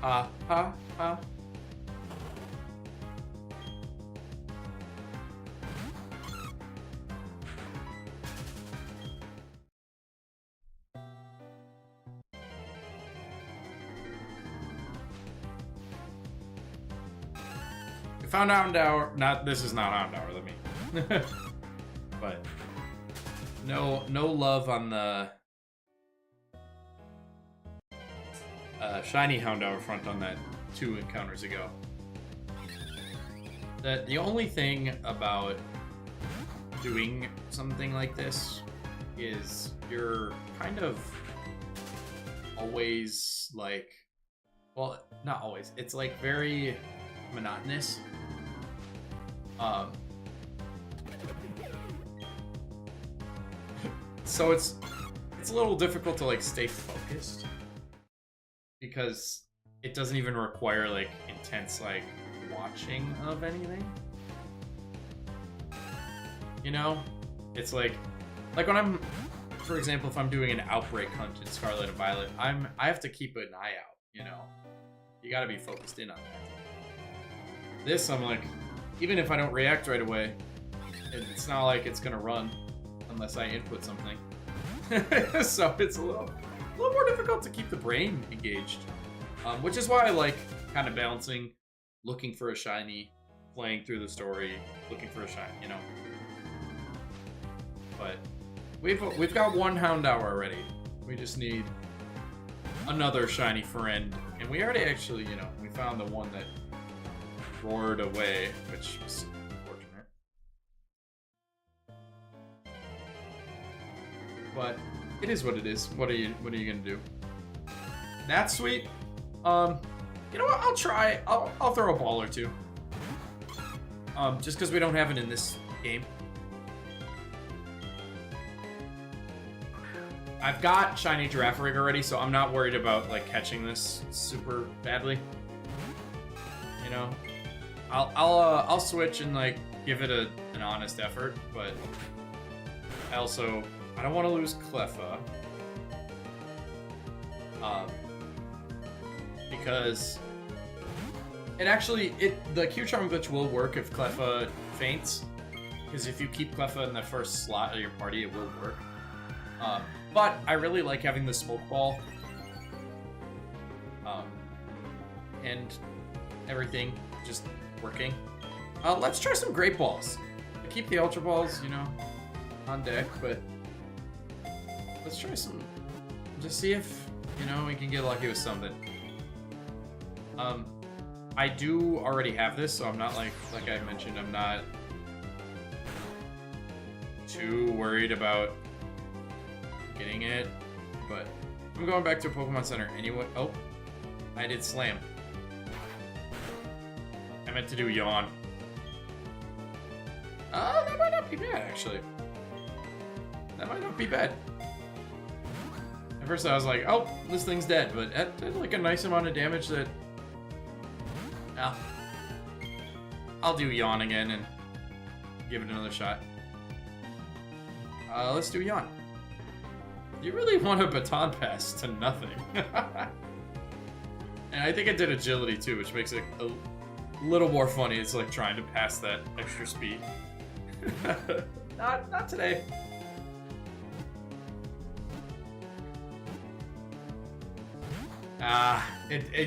Ah. Ah. We found Houndour. This is not Houndour, let me. But no love on the shiny Houndour front on that 2 encounters ago. The only thing about doing something like this is you're kind of always like, well, not always. It's like very monotonous. So it's a little difficult to like stay focused because it doesn't even require like intense like watching of anything. You know, it's like when I'm, for example, if I'm doing an outbreak hunt in Scarlet and Violet, I have to keep an eye out. You know, you got to be focused in on that. This, I'm like, even if I don't react right away, it's not like it's gonna run unless I input something. So it's a little more difficult to keep the brain engaged, which is why I like kind of balancing, looking for a shiny, playing through the story, looking for a shiny, you know. But we've got 1 Houndour already. We just need another shiny friend, and we already actually, you know, we found the one that roared away, which was unfortunate. But it is what it is. What are you gonna do? That's sweet. You know what? I'll try. I'll throw a ball or two. Just because we don't have it in this game. I've got shiny Giraffe Rig already, so I'm not worried about like catching this super badly. You know, I'll switch and like give it an honest effort, but I don't want to lose Cleffa. Because the Q Charm glitch will work if Cleffa faints. Because if you keep Cleffa in the first slot of your party, it will work. But I really like having the Smoke Ball. And everything just working. Let's try some Great Balls. I keep the Ultra Balls, you know, on deck, but let's try some. Just see if, you know, we can get lucky with something. I do already have this, so I'm not like I mentioned, I'm not too worried about getting it, but I'm going back to Pokemon Center anyway. Oh, I did Slam. I meant to do Yawn. That might not be bad, actually. That might not be bad. At first I was like, oh, this thing's dead, but that did like a nice amount of damage that... I'll do Yawn again and give it another shot. Let's do Yawn. You really want a baton pass to nothing. And I think it did agility too, which makes it a little more funny. It's like trying to pass that extra speed. Not today.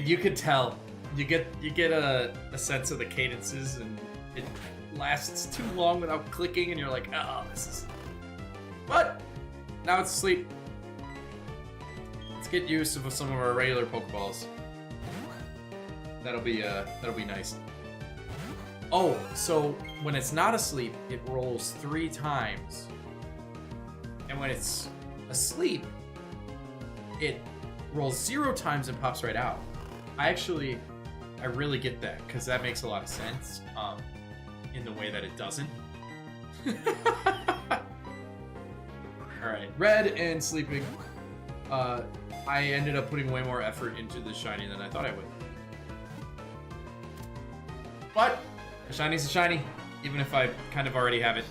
You could tell. You get a sense of the cadences, and it lasts too long without clicking, and you're like, oh, this is... But now it's asleep. Let's get use of some of our regular Pokeballs. That'll be nice. Oh, so when it's not asleep, it rolls 3 times. And when it's asleep, it rolls 0 times and pops right out. I really get that, because that makes a lot of sense, in the way that it doesn't. Alright, red and sleeping. I ended up putting way more effort into the shiny than I thought I would. But a shiny's a shiny, even if I kind of already have it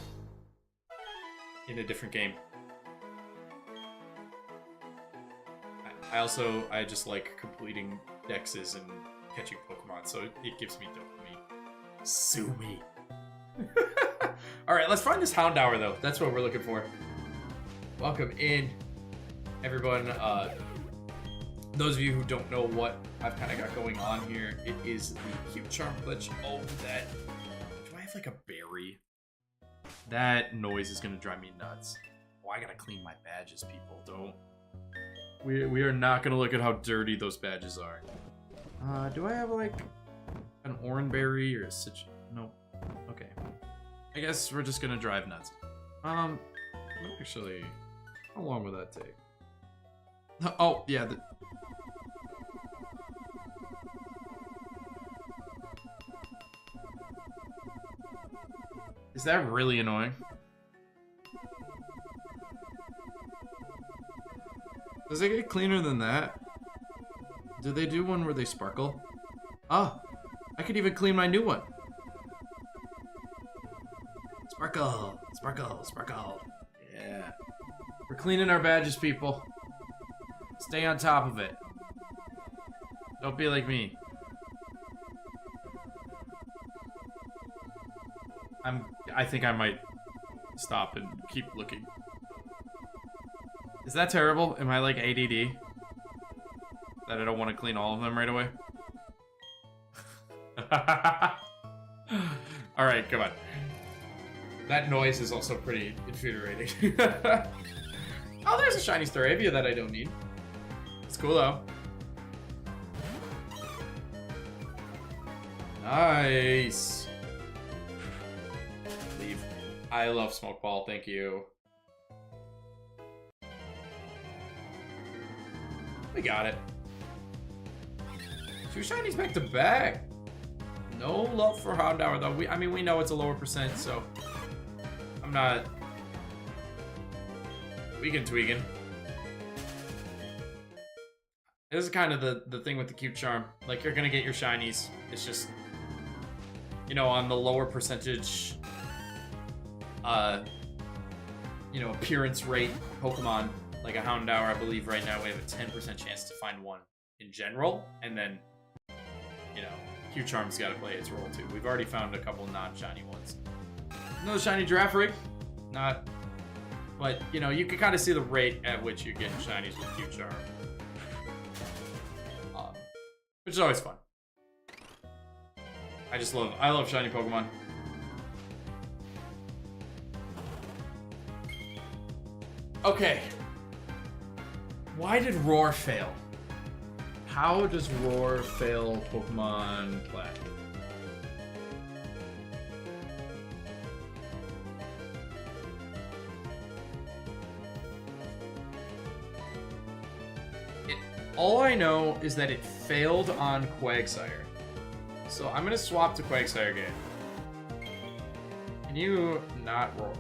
in a different game. I just like completing dexes and catching Pokemon, so it gives me dopamine. Sue me. Alright, let's find this Houndour, though. That's what we're looking for. Welcome in, everyone. Those of you who don't know what I've kind of got going on here, it is the Cute Charm glitch. Oh, that... Do I have, like, a berry? That noise is going to drive me nuts. Oh, I gotta clean my badges, people. Don't... We are not going to look at how dirty those badges are. Do I have, like, an oranberry or a citron? No. Okay. I guess we're just going to drive nuts. Actually, how long will that take? Oh, yeah. Is that really annoying? Does it get cleaner than that? Do they do one where they sparkle? Oh, I could even clean my new one. Sparkle, sparkle, sparkle. Yeah. We're cleaning our badges, people. Stay on top of it. Don't be like me. I think I might stop and keep looking. Is that terrible? Am I like ADD? That I don't want to clean all of them right away? Alright, come on. That noise is also pretty infuriating. Oh, there's a shiny Staravia that I don't need. It's cool though. Nice. Leave. I love Smoke Ball, thank you. We got it. 2 shinies back to back. No love for Houndour though. I mean, we know it's a lower percent, so I'm not tweaking. This is kind of the thing with the Cute Charm. Like, you're gonna get your shinies. It's just, you know, on the lower percentage, you know, appearance rate Pokemon, like a Houndour, I believe right now we have a 10% chance to find one in general, and then, you know, Cute Charm's got to play its role too. We've already found a couple non-shiny ones. Another shiny Giraffe Rig, not, but you know, you can kind of see the rate at which you're getting shinies with Cute Charm, which is always fun. I love shiny Pokemon. Okay. Why did Roar fail? How does Roar fail Pokemon Platinum? All I know is that it failed on Quagsire. So I'm gonna swap to Quagsire again. Can you not roar?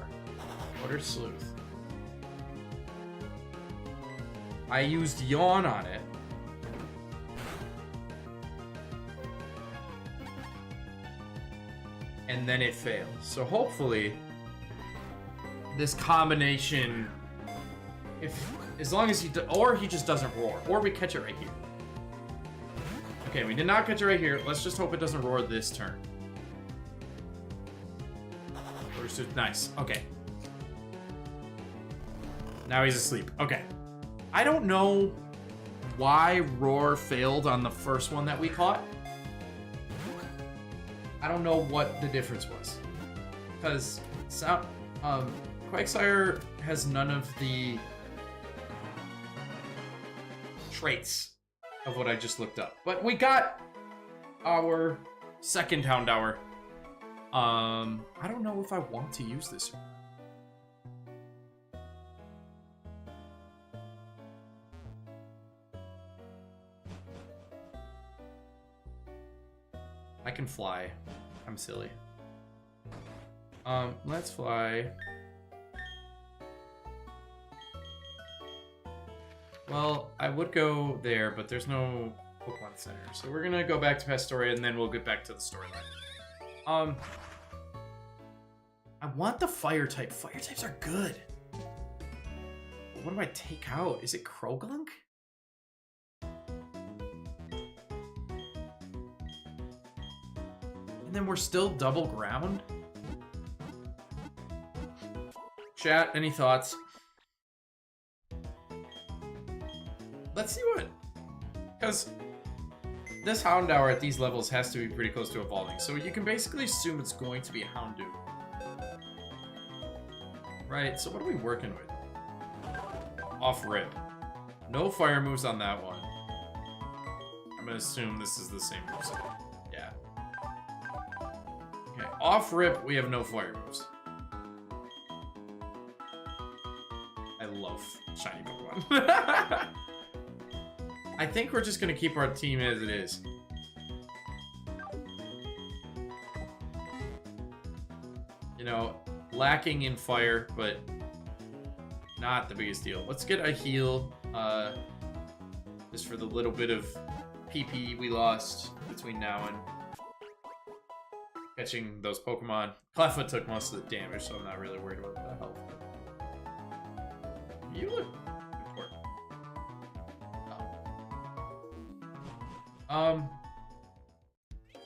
Water Sleuth. I used Yawn on it. And then it failed. So hopefully this combination, as long as or he just doesn't roar, or we catch it right here. Okay, we did not catch it right here. Let's just hope it doesn't roar this turn. Nice. Okay. Now he's asleep. Okay. I don't know why Roar failed on the first one that we caught. I don't know what the difference was. Because Quagsire has none of the traits of what I just looked up. But we got our second Houndour. I don't know if I want to use this. I can fly. I'm silly. Let's fly. Well, I would go there, but there's no Pokemon Center. So we're gonna go back to Pastoria, and then we'll get back to the storyline. I want the fire type. Fire types are good. But what do I take out? Is it Krogunk? And then we're still double ground? Chat, any thoughts? Let's see what... Because this Houndour at these levels has to be pretty close to evolving. So you can basically assume it's going to be a Houndour. Right, so what are we working with? Off rip. No fire moves on that one. I'm gonna assume this is the same moveset. Yeah. Okay, off rip, we have no fire moves. I love shiny Pokemon. I think we're just gonna keep our team as it is. You know, lacking in fire, but not the biggest deal. Let's get a heal, just for the little bit of PP we lost between now and catching those Pokemon. Cleffa took most of the damage, so I'm not really worried about the health. You look important. Oh.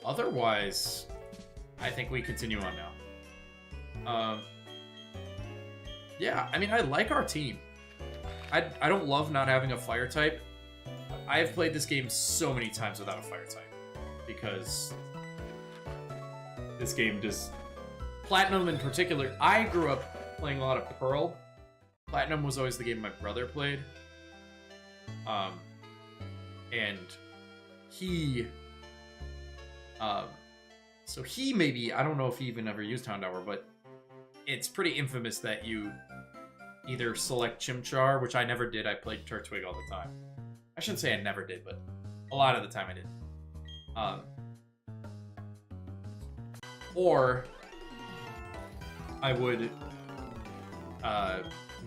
Otherwise, I think we continue on now. Yeah, I mean, I like our team. I don't love not having a fire type. I have played this game so many times without a fire type. Because this game just... Platinum in particular, I grew up playing a lot of Pearl. Platinum was always the game my brother played. And he... so he maybe... I don't know if he even ever used Houndour, but it's pretty infamous that you either select Chimchar, which I never did. I played Turtwig all the time. I shouldn't say I never did, but a lot of the time I did. Or I would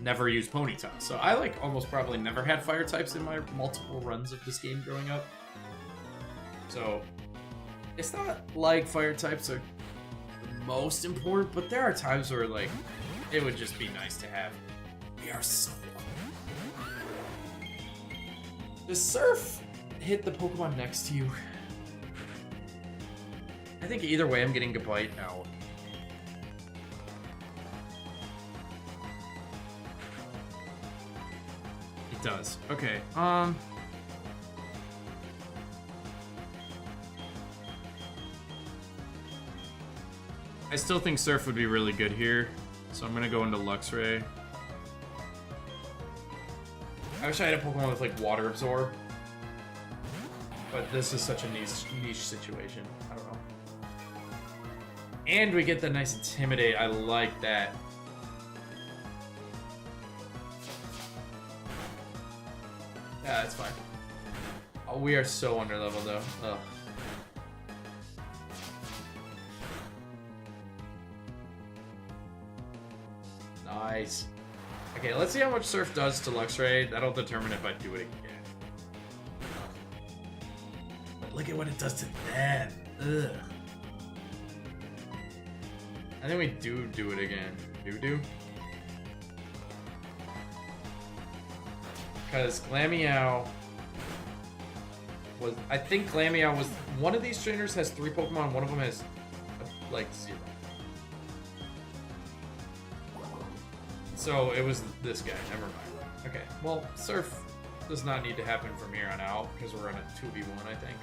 never use Ponyta. So I like almost probably never had fire types in my multiple runs of this game growing up. So it's not like fire types are the most important, but there are times where like it would just be nice to have. We are so... Does Surf hit the Pokemon next to you? I think either way I'm getting Gabite now. It does. Okay. I still think Surf would be really good here, so I'm gonna go into Luxray. I wish I had a Pokemon with like Water Absorb, but this is such a niche situation. I don't know. And we get the nice Intimidate. I like that. Yeah, that's fine. Oh, we are so under level though. Ugh. Nice. Okay, let's see how much Surf does to Luxray. That'll determine if I do it again. But look at what it does to them. Ugh. I think we do it again. Do? Because Glameow was... I think Glameow was... One of these trainers has 3 Pokemon. One of them has, like, 0. So it was this guy. Never mind. Okay. Well, Surf does not need to happen from here on out because we're on a 2v1, I think.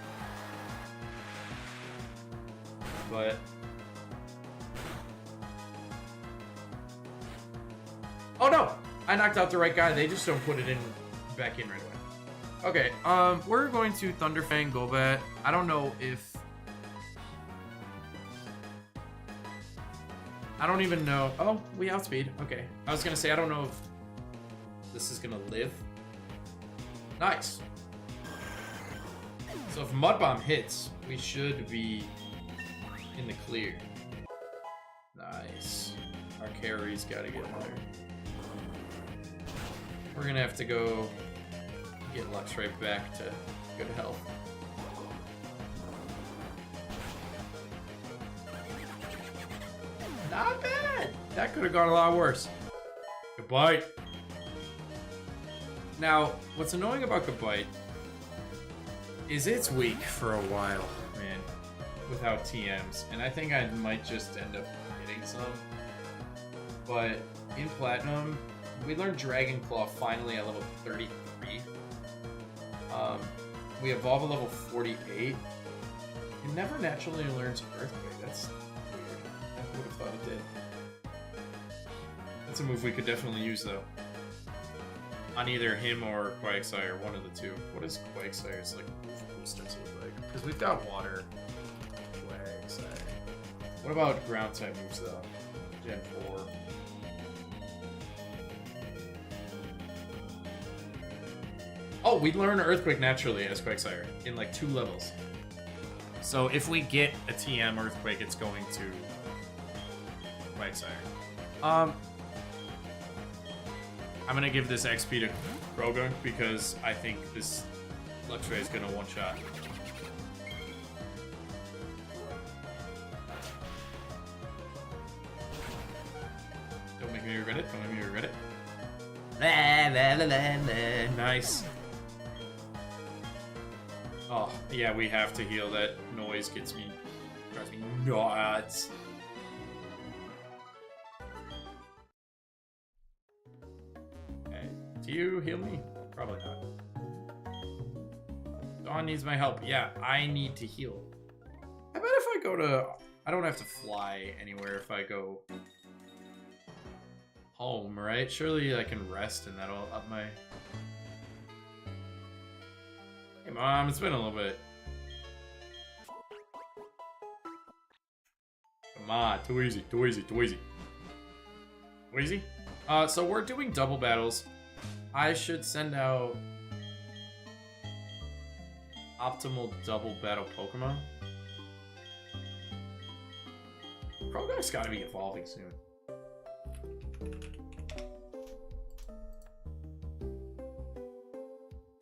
But... Oh no! I knocked out the right guy. They just don't put it in back in right away. Okay, we're going to Thunderfang Golbat. I don't know if... I don't even know... Oh, we outspeed. Okay. I was gonna say, I don't know if this is gonna live. Nice. So if Mud Bomb hits, we should be in the clear. Nice. Our carry's gotta get better. We're gonna have to go Get Lux right back to good health. Not bad! That could have gone a lot worse. Goodbye. Now, what's annoying about Goodbye is it's weak for a while, man, without TMs. And I think I might just end up getting some. But in Platinum, we learned Dragon Claw finally at level 33. We evolve at level 48. It never naturally learns Earthquake. That's weird. I would have thought it did. That's a move we could definitely use, though. On either him or Quagsire, one of the two. What is Quagsire's like move boosters look like? Because we've got Water. Quagsire. What about ground type moves, though? Gen 4. Oh, we learn Earthquake naturally as Quagsire in like 2 levels. So if we get a TM Earthquake, it's going to Quagsire. I'm gonna give this XP to Krogan because I think this Luxray is gonna one-shot. Don't make me regret it. Don't make me regret it. Nice. Oh, yeah, we have to heal. That noise drives me nuts. Okay, do you heal me? Probably not. Dawn needs my help. Yeah, I need to heal. I bet if I go to... I don't have to fly anywhere if I go home, right? Surely I can rest and that'll up my... Hey, Mom, it's been a little bit. Come on, too easy, too easy, too easy. Too easy? So we're doing double battles. I should send out optimal double battle Pokemon. Croagunk's gotta be evolving soon.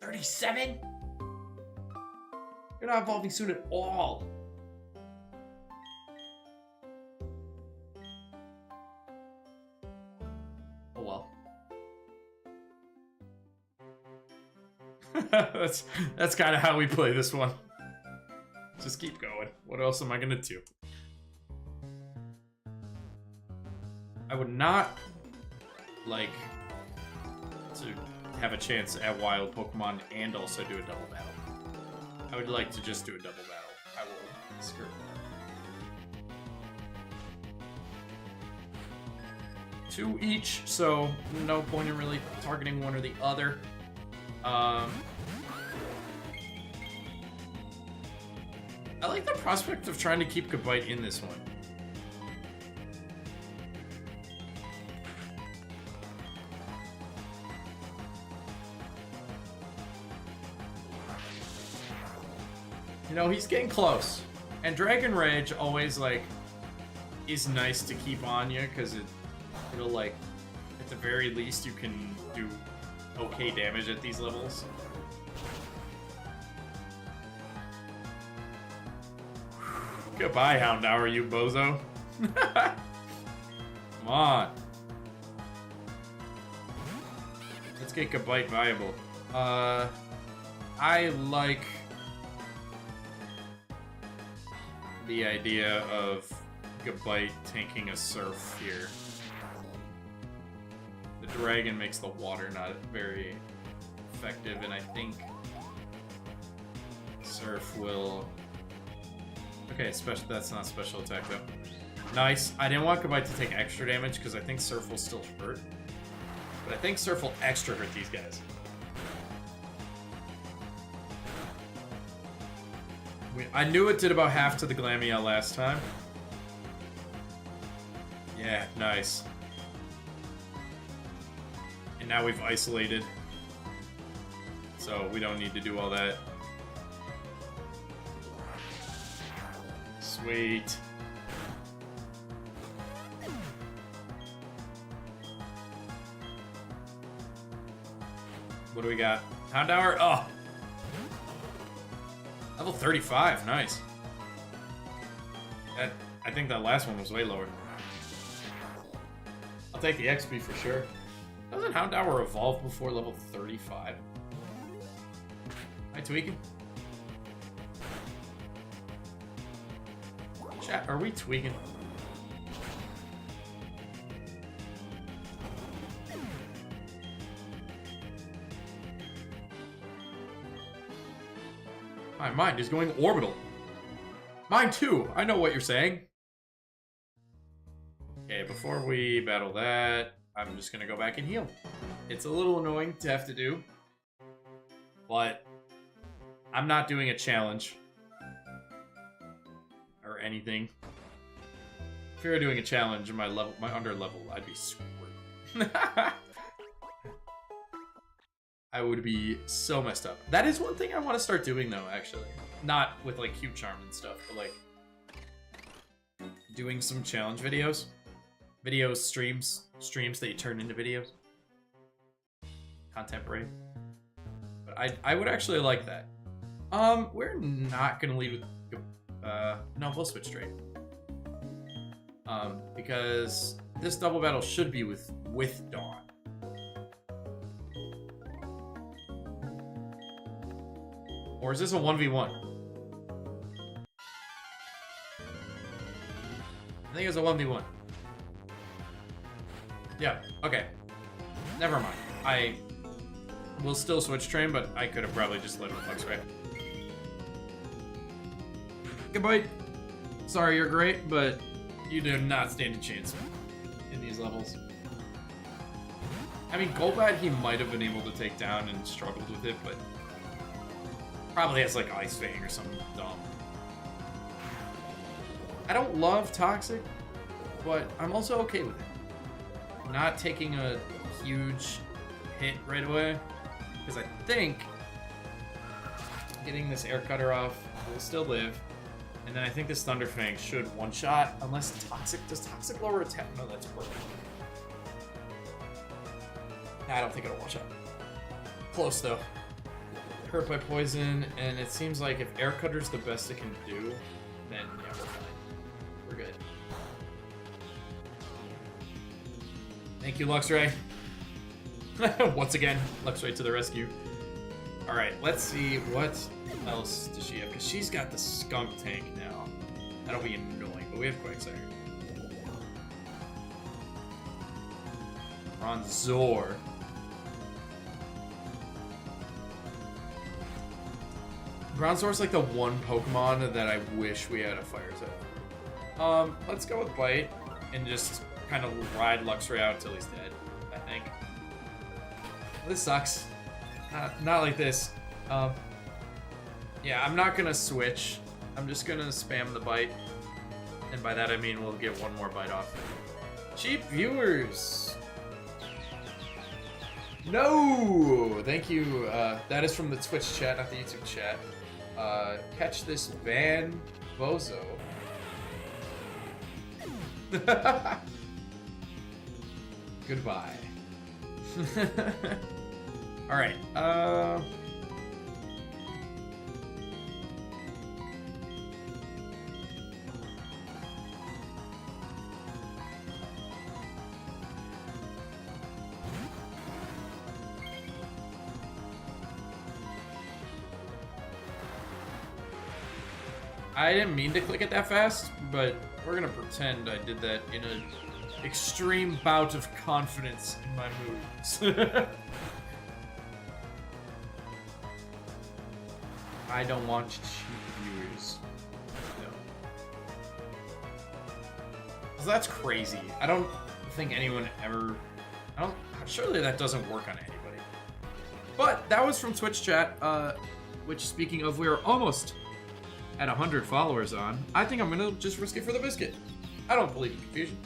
$37? You're not evolving soon at all. Oh well. that's kind of how we play this one. Just keep going. What else am I gonna do? I would not like to have a chance at wild Pokemon and also do a double battle. I would like to just do a double battle. I will skirt that. 2 each, so no point in really targeting one or the other. I like the prospect of trying to keep Gabite in this one. You know, he's getting close. And Dragon Rage always, like, is nice to keep on you, because it'll, like, at the very least, you can do okay damage at these levels. Goodbye, Houndour, you bozo. Come on. Let's get Gabite viable. I like the idea of Gabite tanking a Surf here. The Dragon makes the water not very effective, and I think Surf will... Okay, special. That's not special attack, though. Nice. I didn't want Gabite to take extra damage, because I think Surf will still hurt. But I think Surf will extra hurt these guys. I knew it did about half to the Glameow last time. Yeah, nice. And now we've isolated. So we don't need to do all that. Sweet. What do we got? Houndour, oh. Level 35, nice. I think that last one was way lower. I'll take the XP for sure. Doesn't Houndour evolve before level 35? Am I tweaking? Chat, are we tweaking? My mind is going orbital. Mine too. I know what you're saying. Okay, before we battle that, I'm just gonna go back and heal. It's a little annoying to have to do, but I'm not doing a challenge or anything. If you were doing a challenge in my under level, I'd be screwed. I would be so messed up. That is one thing I want to start doing though, actually. Not with like Cube Charm and stuff, but like doing some challenge videos. Streams that you turn into videos. Content break. But I would actually like that. We're not gonna lead with no, we'll switch straight. Because this double battle should be with Dawn. Or is this a 1v1? I think it's a 1v1. Yeah, okay. Never mind. I will still switch train, but I could have probably just led with Luxray. Goodbye. Sorry, you're great, but you do not stand a chance in these levels. I mean, Golbat he might have been able to take down and struggled with it, but probably has like Ice Fang or something dumb. I don't love Toxic, but I'm also okay with it. Not taking a huge hit right away, because I think getting this Air Cutter off will still live, and then I think this Thunder Fang should one-shot, unless Toxic... Does Toxic lower attack? No, that's perfect. Nah, I don't think it'll one-shot. Close, though. Hurt by poison, and it seems like if Air Cutter's the best it can do, then yeah, we're fine. We're good. Thank you, Luxray. Once again, Luxray to the rescue. Alright, let's see what else does she have, because she's got the Skunk Tank now. That'll be annoying, but we have Quagsire. Bronzor. Bronzor's like the one Pokemon that I wish we had a Fire type. Let's go with Bite and just kind of ride Luxray out till he's dead, I think. This sucks. Not like this. Yeah, I'm not gonna switch. I'm just gonna spam the Bite. And by that I mean we'll get one more Bite off. Cheap viewers! No! Thank you. That is from the Twitch chat, not the YouTube chat. Catch this Van Bozo. Goodbye. Alright, I didn't mean to click it that fast, but we're gonna pretend I did that in an extreme bout of confidence in my moves. I don't want cheap viewers. No. So that's crazy. I don't think anyone ever... Surely that doesn't work on anybody. But that was from Twitch chat, which, speaking of, we are almost at 100 followers on. I think I'm gonna just risk it for the biscuit. I don't believe in confusion.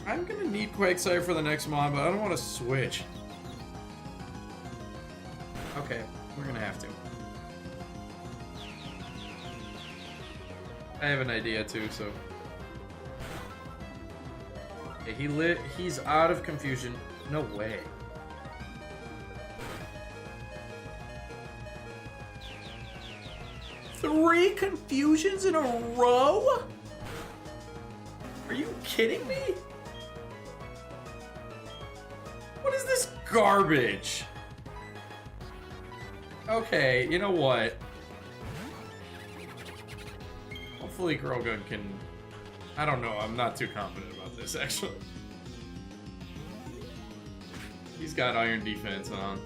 I'm gonna need Quagsire for the next mod, but I don't want to switch. Okay, we're gonna have to. I have an idea too, so. Okay, he's out of confusion. No way. Three confusions in a row? Are you kidding me? What is this garbage? Okay, you know what? Hopefully Grogun can... I don't know, I'm not too confident about this, actually. He's got Iron Defense on.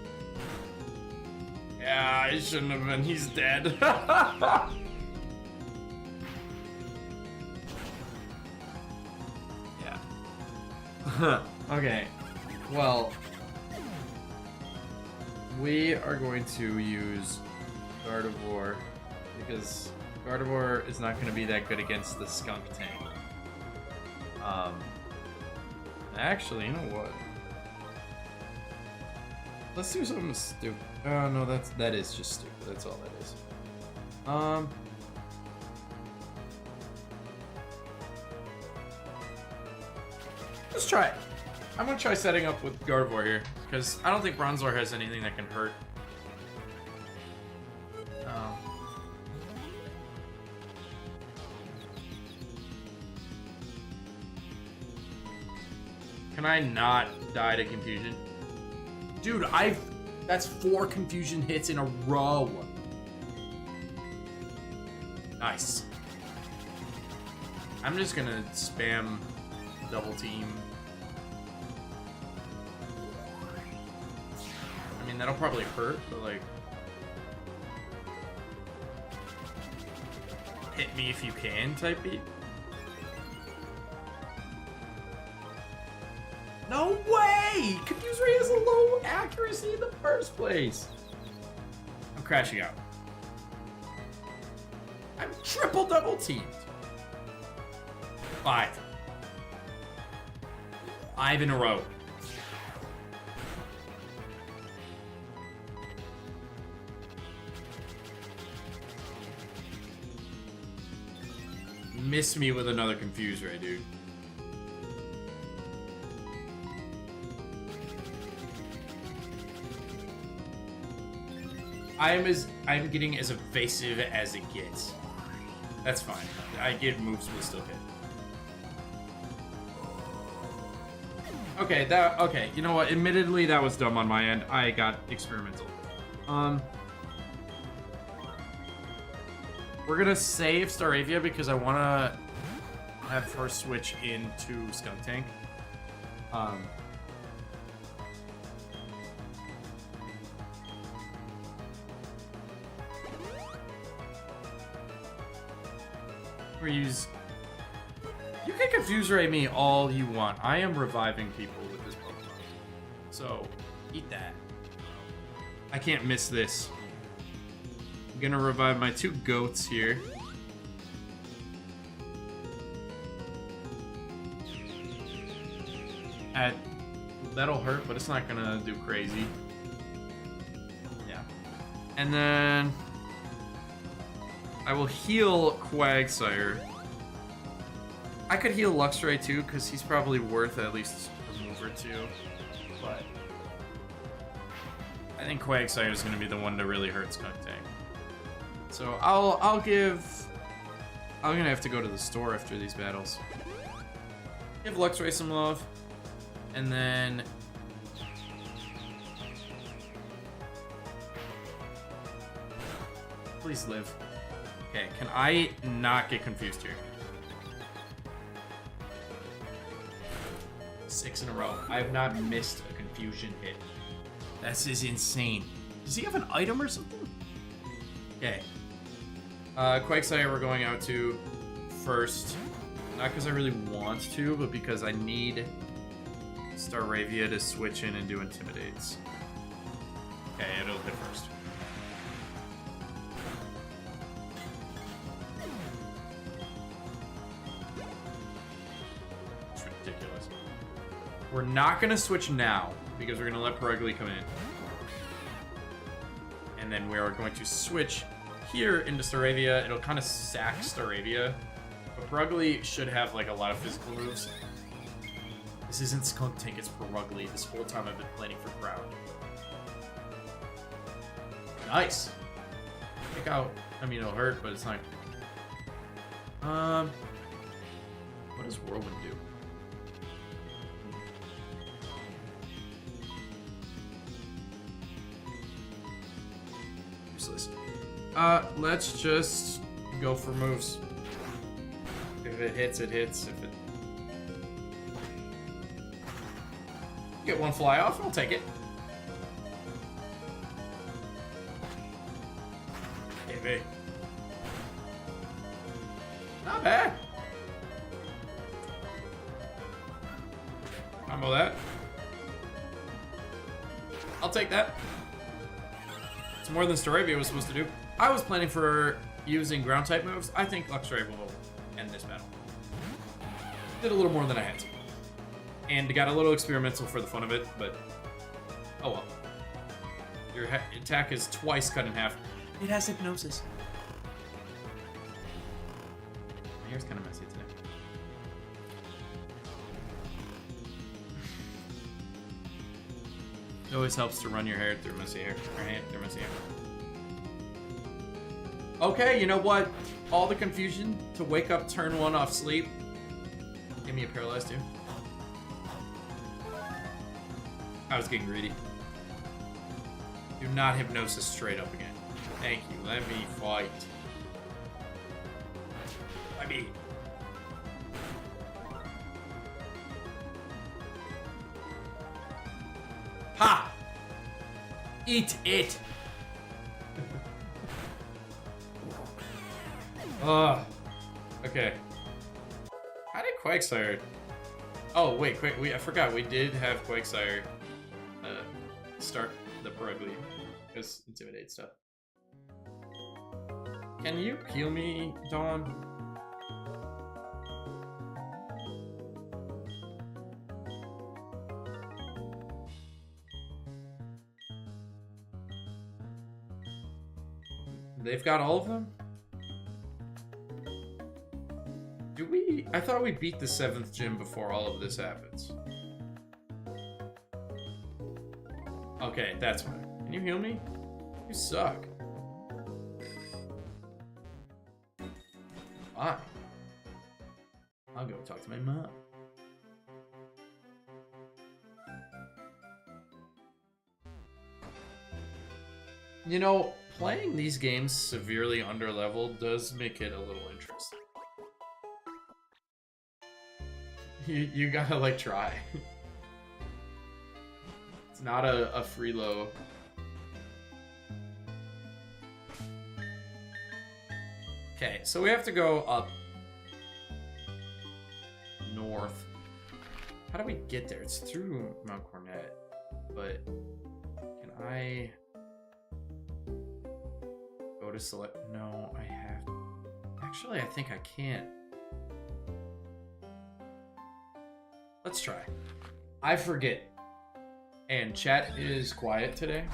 Yeah, he shouldn't have been. He's dead. Yeah. Okay. Well, we are going to use Gardevoir because Gardevoir is not going to be that good against the Skunk Tank. Actually, you know what? Let's do something stupid. Oh no, that is just stupid. That's all that is. Let's try it. I'm gonna try setting up with Gardevoir here because I don't think Bronzor has anything that can hurt. Can I not die to confusion? Dude, that's 4 confusion hits in a row. Nice. I'm just gonna spam double team. I mean, that'll probably hurt, but like... hit me if you can type beat. No way! Confuse Ray has a low accuracy in the first place. I'm crashing out. I'm triple double teamed. 5 in a row. Miss me with another Confuse Ray, dude. I'm getting as evasive as it gets. That's fine. I get moves will still hit. Okay, you know what? Admittedly, that was dumb on my end. I got experimental. We're gonna save Staravia because I wanna have her switch into Skuntank. You can Confuse Ray me all you want. I am reviving people with this Pokemon. So, eat that. I can't miss this. I'm gonna revive my 2 goats here. That'll hurt, but it's not gonna do crazy. Yeah. And then... I will heal Quagsire. I could heal Luxray too, because he's probably worth at least a move or 2. But I think Quagsire is going to be the one to really hurt Skuntank. So I'm gonna have to go to the store after these battles. Give Luxray some love, and then please live. Okay, can I not get confused here? 6 in a row. I have not missed a confusion hit. This is insane. Does he have an item or something? Okay. Quagsire we're going out to first. Not because I really want to, but because I need Staravia to switch in and do Intimidates. Okay, it'll hit first. We're not going to switch now, because we're going to let Perugly come in. And then we are going to switch here into Staravia, it'll kind of sack Staravia. But Perugly should have like a lot of physical moves. This isn't Skunk Tank, it's Perugly. This whole time I've been planning for Crowd. Nice. Kick out. I mean, it'll hurt, but it's not. What does Whirlwind do? Useless. Let's just go for moves. If it hits, it hits. If it get one fly off, I'll take it. Hey, not bad. Combo that. I'll take that. It's more than Staravia was supposed to do. I was planning for using ground type moves. I think Luxray will end this battle. Did a little more than I had to. And got a little experimental for the fun of it, but oh well. Your attack is twice cut in half. It has hypnosis. My hair's kind of messy today. It always helps to run your hair through messy hair. Or hand through messy hair. Okay, you know what? All the confusion to wake up turn 1 off sleep. Give me a paralyzed too. I was getting greedy. Do not hypnosis straight up again. Thank you. Let me fight. I mean. Ha! Eat it! Okay. How did Quagsire... Oh, wait, I forgot. We did have Quagsire start the Perugly. Because Intimidate stuff. Can you heal me, Dawn? They've got all of them? Do we... I thought we beat the 7th gym before all of this happens. Okay, that's why. Can you heal me? You suck. Why? I'll go talk to my mom. You know, playing these games severely underleveled does make it a little interesting. You gotta, like, try. It's not a free low. Okay, so we have to go up north. How do we get there? It's through Mount Cornet, but can I go to select? No, I have. Actually, I think I can't. Let's try. I forget. And chat is quiet today,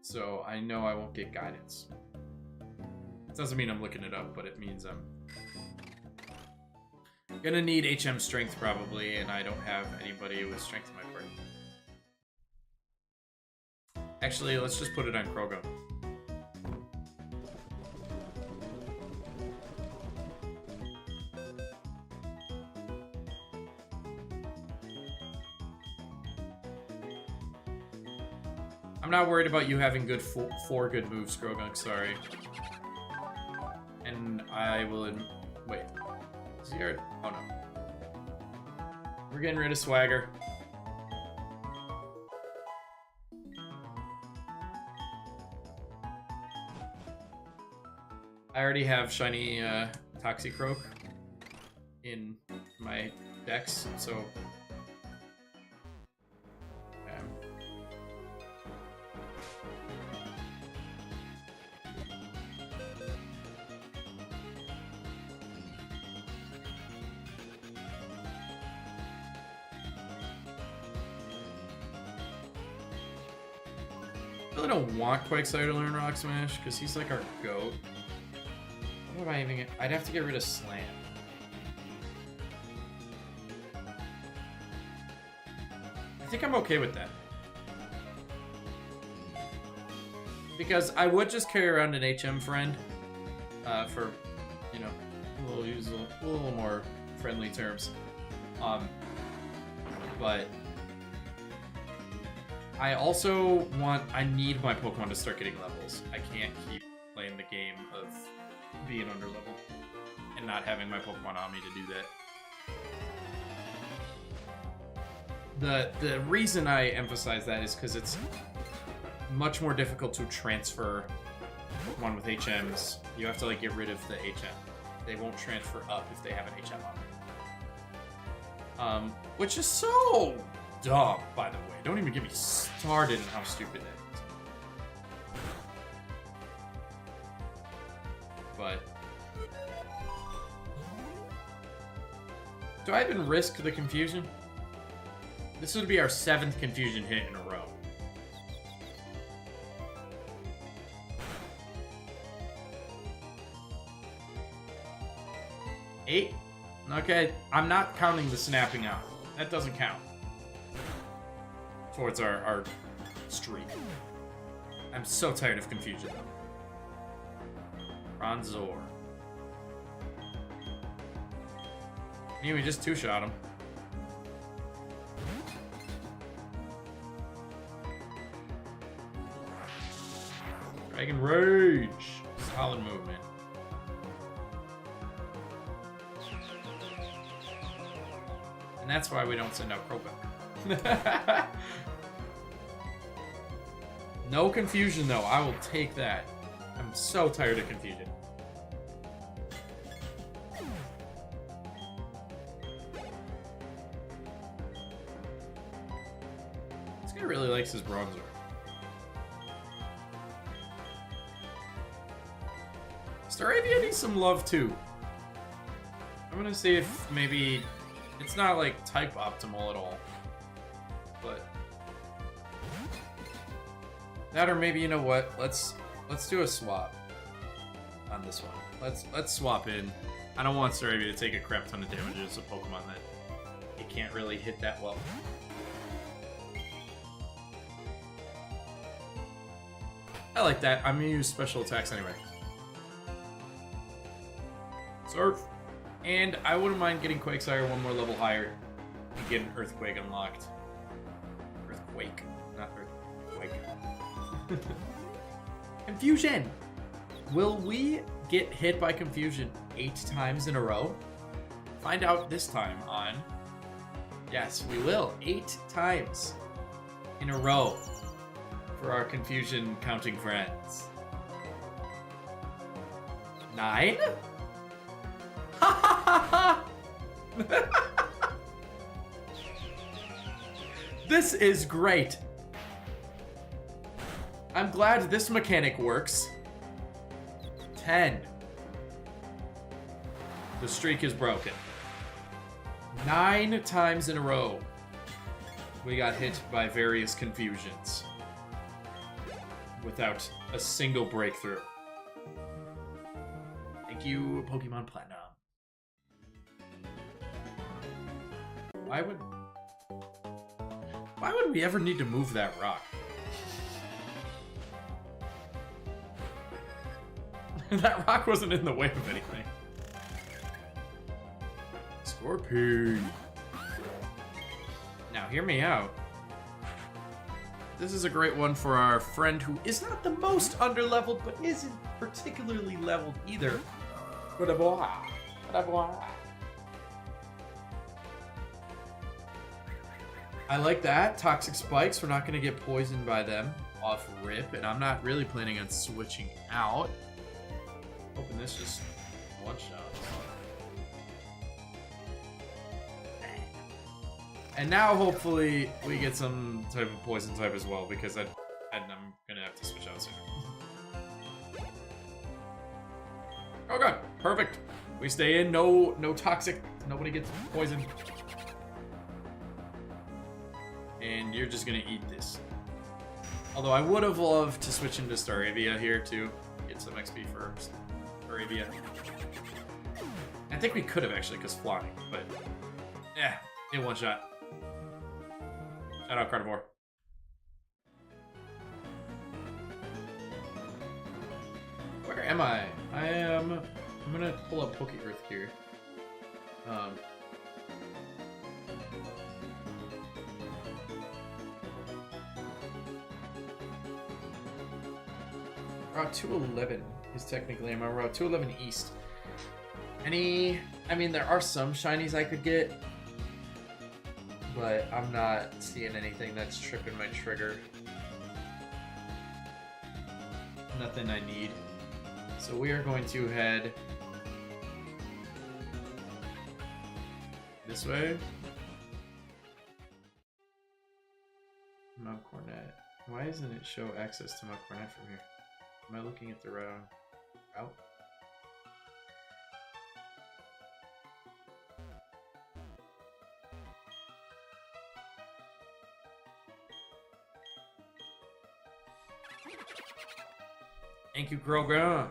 so I know I won't get guidance. It doesn't mean I'm looking it up, but it means I'm gonna need HM strength probably, and I don't have anybody with strength in my party. Actually, let's just put it on Krogo. I'm not worried about you having good four good moves, Grogunk, sorry. And I will... Wait. Is he already... Oh, no. We're getting rid of Swagger. I already have shiny Toxicroak in my decks, so... really don't want Quagsire to learn Rock Smash, because he's like our GOAT. What would I even get? I'd have to get rid of Slam. I think I'm okay with that. Because I would just carry around an HM friend for, you know, we'll use a little more friendly terms. But I also I need my Pokemon to start getting levels. I can't keep playing the game of being under level and not having my Pokemon on me to do that. The reason I emphasize that is because it's much more difficult to transfer Pokemon with HMs. You have to like get rid of the HM. They won't transfer up if they have an HM on. Which is so dumb, by the way. Don't even get me started on how stupid that is. But do I even risk the confusion? This would be our 7th confusion hit in a row. Eight? Okay, I'm not counting the snapping out. That doesn't count. Towards our streak. I'm so tired of confusion, though. Bronzor. We just two-shot him. Dragon Rage. Solid movement. And that's why we don't send out Crobat. No confusion, though. I will take that. I'm so tired of confusion. This guy really likes his Bronzor. Staravia needs some love, too. I'm gonna see if maybe... It's not, like, type optimal at all. But... That or maybe, you know what? Let's do a swap on this one. Let's swap in. I don't want Staravia to take a crap ton of damage as a Pokemon that it can't really hit that well. I like that. I'm gonna use special attacks anyway. Surf. And I wouldn't mind getting Quagsire one more level higher and get an Earthquake unlocked. Earthquake, not Earthquake. Confusion! Will we get hit by Confusion 8 times in a row? Find out this time on... Yes, we will. 8 times in a row for our Confusion counting friends. 9? This is great. I'm glad this mechanic works. 10. The streak is broken. 9 times in a row, we got hit by various confusions without a single breakthrough. Thank you, Pokemon Platinum. Why would we ever need to move that rock? That rock wasn't in the way of anything. Scorpion. Now, hear me out. This is a great one for our friend who is not the most underleveled, but isn't particularly leveled either. I like that. Toxic Spikes, we're not going to get poisoned by them off rip, and I'm not really planning on switching out. Hoping this just one-shots. And now, hopefully, we get some type of poison type as well, because I'm going to have to switch out soon. Oh god, perfect. We stay in, no toxic, nobody gets poisoned. And you're just gonna eat this. Although I would have loved to switch into Staravia here too. Get some XP for Staravia. I think we could have actually, because flying, but yeah, in one shot. Shout out Carnivore. Where am I? I'm gonna pull up Poke Earth here. Route 211 is technically, I'm on Route 211 East. I mean, there are some shinies I could get, but I'm not seeing anything that's tripping my trigger. Nothing I need. So we are going to head this way. Mount Cornet. Why doesn't it show access to Mount Cornet from here? Am I looking at the wrong route? Thank you, Grogunk.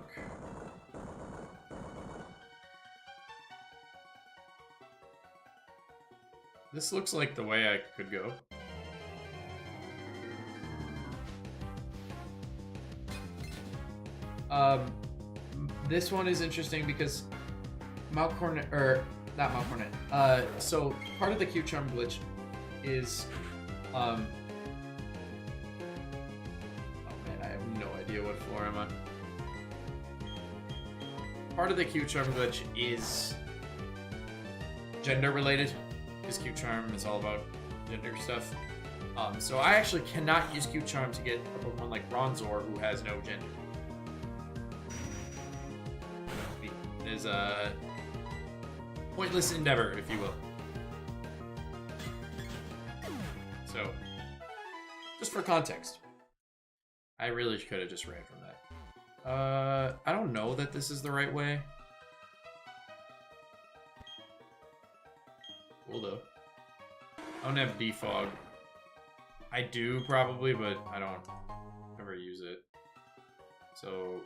This looks like the way I could go. This one is interesting because Mount Cornet, or not Mount Cornet. So part of the Q Charm glitch is, oh man, I have no idea what floor I'm on. Part of the Q Charm glitch is gender related, because Q Charm is all about gender stuff. So I actually cannot use Q Charm to get a Pokemon like Bronzor, who has no gender. It is a pointless endeavor, if you will. So, just for context, I really could have just ran from that. I don't know that this is the right way. Cool though. I don't have defog. I do probably, but I don't ever use it. So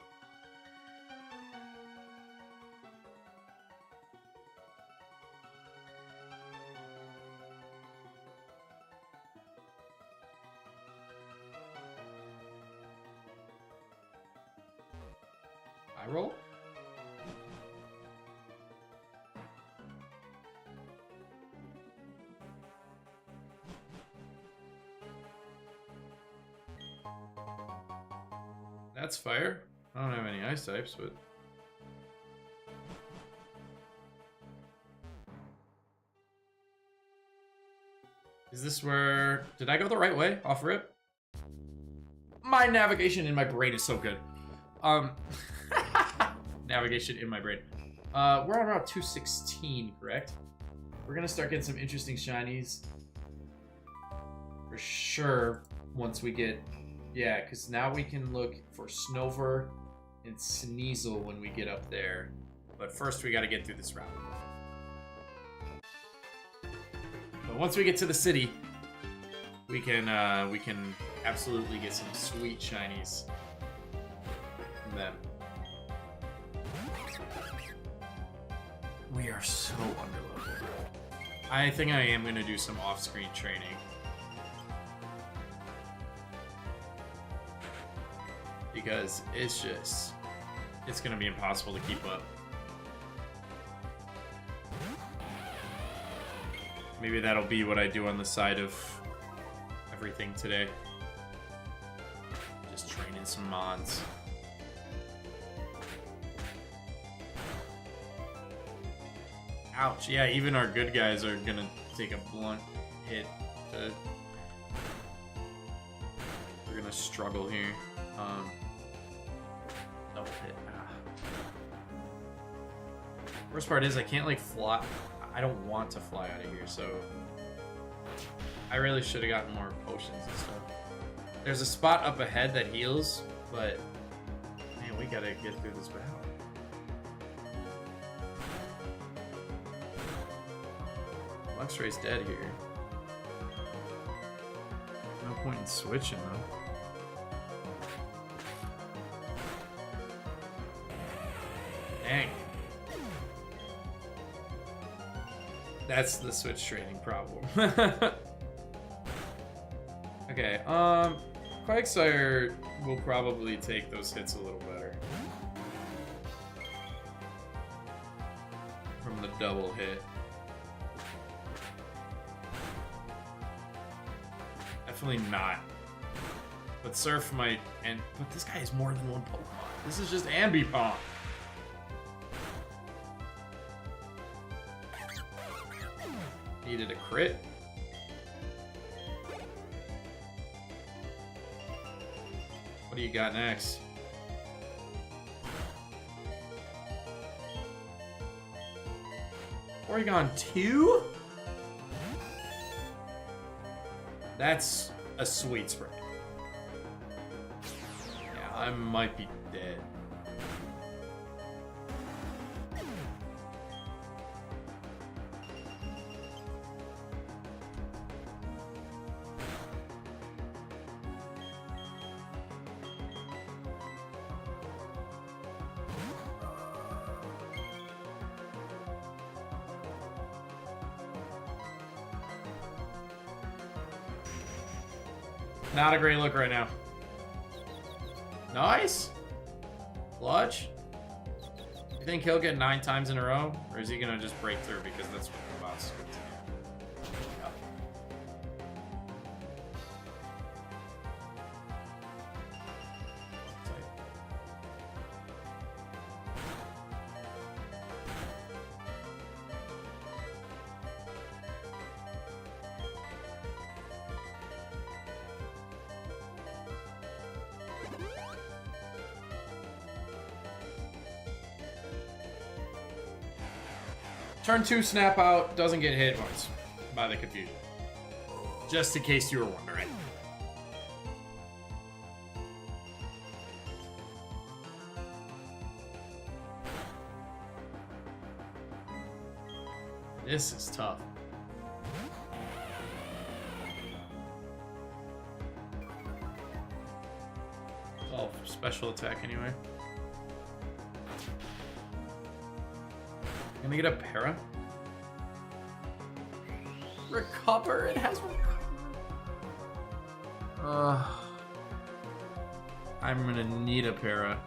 I roll? That's fire. I don't have any ice types, but is this where... Did I go the right way off rip? My navigation in my brain is so good. Navigation in my brain. We're on Route 216, correct? We're gonna start getting some interesting shinies. For sure, once we get... Yeah, because now we can look for Snover and Sneasel when we get up there. But first we gotta get through this route. But once we get to the city, we can absolutely get some sweet shinies from them. We are so underleveled. I think I am gonna do some off-screen training. Because it's gonna be impossible to keep up. Maybe that'll be what I do on the side of everything today. Just training some mods. Ouch, yeah, even our good guys are gonna take a blunt hit. We're gonna struggle here. Double hit. Worst part is I can't like fly. I don't want to fly out of here, so I really should have gotten more potions and stuff. There's a spot up ahead that heals, but man, we gotta get through this battle. Luxray's dead here. No point in switching though. Dang. That's the switch training problem. Okay, Quagsire will probably take those hits a little better. From the double hit. Definitely not. But Surf might, but this guy has more than one Pokemon. This is just Ambipom. Needed a crit. What do you got next? Porygon 2? That's a sweet spray. Yeah, I might be dead. Not a great look right now. Nice. Clutch. You think he'll get 9 times in a row? Or is he going to just break through because that's what the boss is going to do? Turn 2, snap out, doesn't get hit once by the confusion. Just in case you were wondering. This is tough. Oh, special attack anyway. Can we get a para? Recover? It has recover. I'm gonna need a para.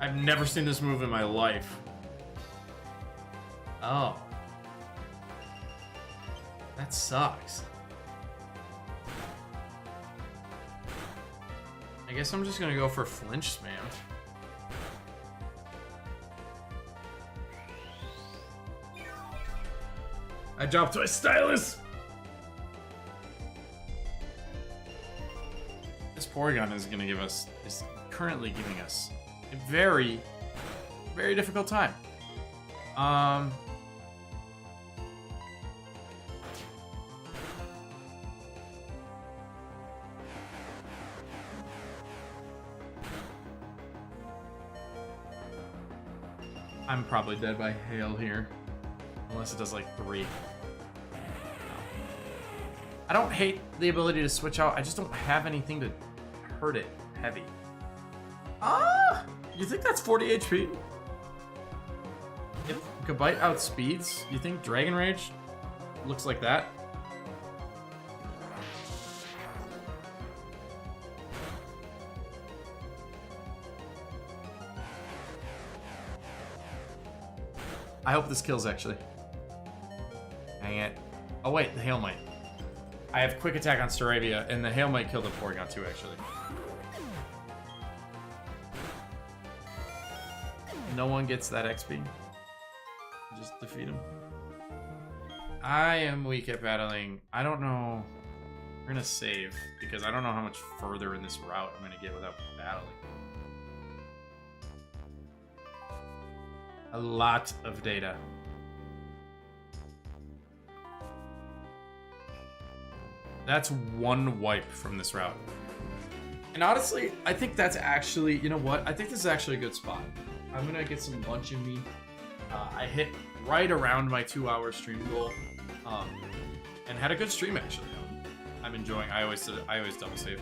I've never seen this move in my life. Oh. That sucks. I guess I'm just gonna go for flinch spam. I dropped my stylus! This Porygon is gonna give us, is currently giving us a very, very difficult time. I'm probably dead by hail here. Unless it does like 3. I don't hate the ability to switch out. I just don't have anything to hurt it heavy. Ah! You think that's 40 HP? If Gabite outspeeds, you think Dragon Rage looks like that? I hope this kills, actually. Dang it. Oh, wait, the Hail Might. I have Quick Attack on Staravia, and the Hail Might killed the Porygon, too, actually. No one gets that XP. Just defeat him. I am weak at battling. I don't know. We're gonna save, because I don't know how much further in this route I'm gonna get without battling. A lot of data. That's one wipe from this route. And honestly, I think that's actually, you know what? I think this is actually a good spot. I'm gonna get some lunch in me. I hit right around my 2-hour stream goal, and had a good stream actually. I'm enjoying. I always double save.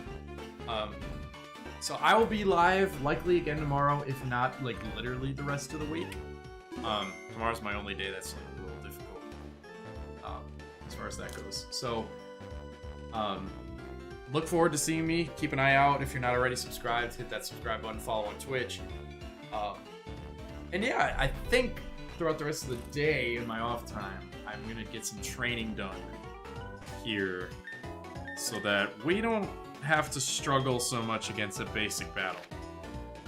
So I will be live likely again tomorrow, if not like literally the rest of the week. Tomorrow's my only day that's a little difficult as far as that goes. So look forward to seeing me. Keep an eye out if you're not already subscribed. Hit that subscribe button. Follow on Twitch. And yeah, I think throughout the rest of the day in my off time, I'm gonna get some training done here so that we don't have to struggle so much against a basic battle.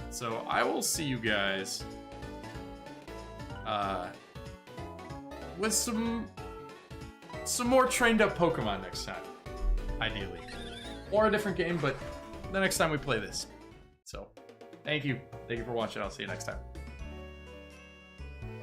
So I will see you guys with some more trained up Pokemon next time, ideally. Or a different game, but the next time we play this. So, thank you for watching. I'll see you next time.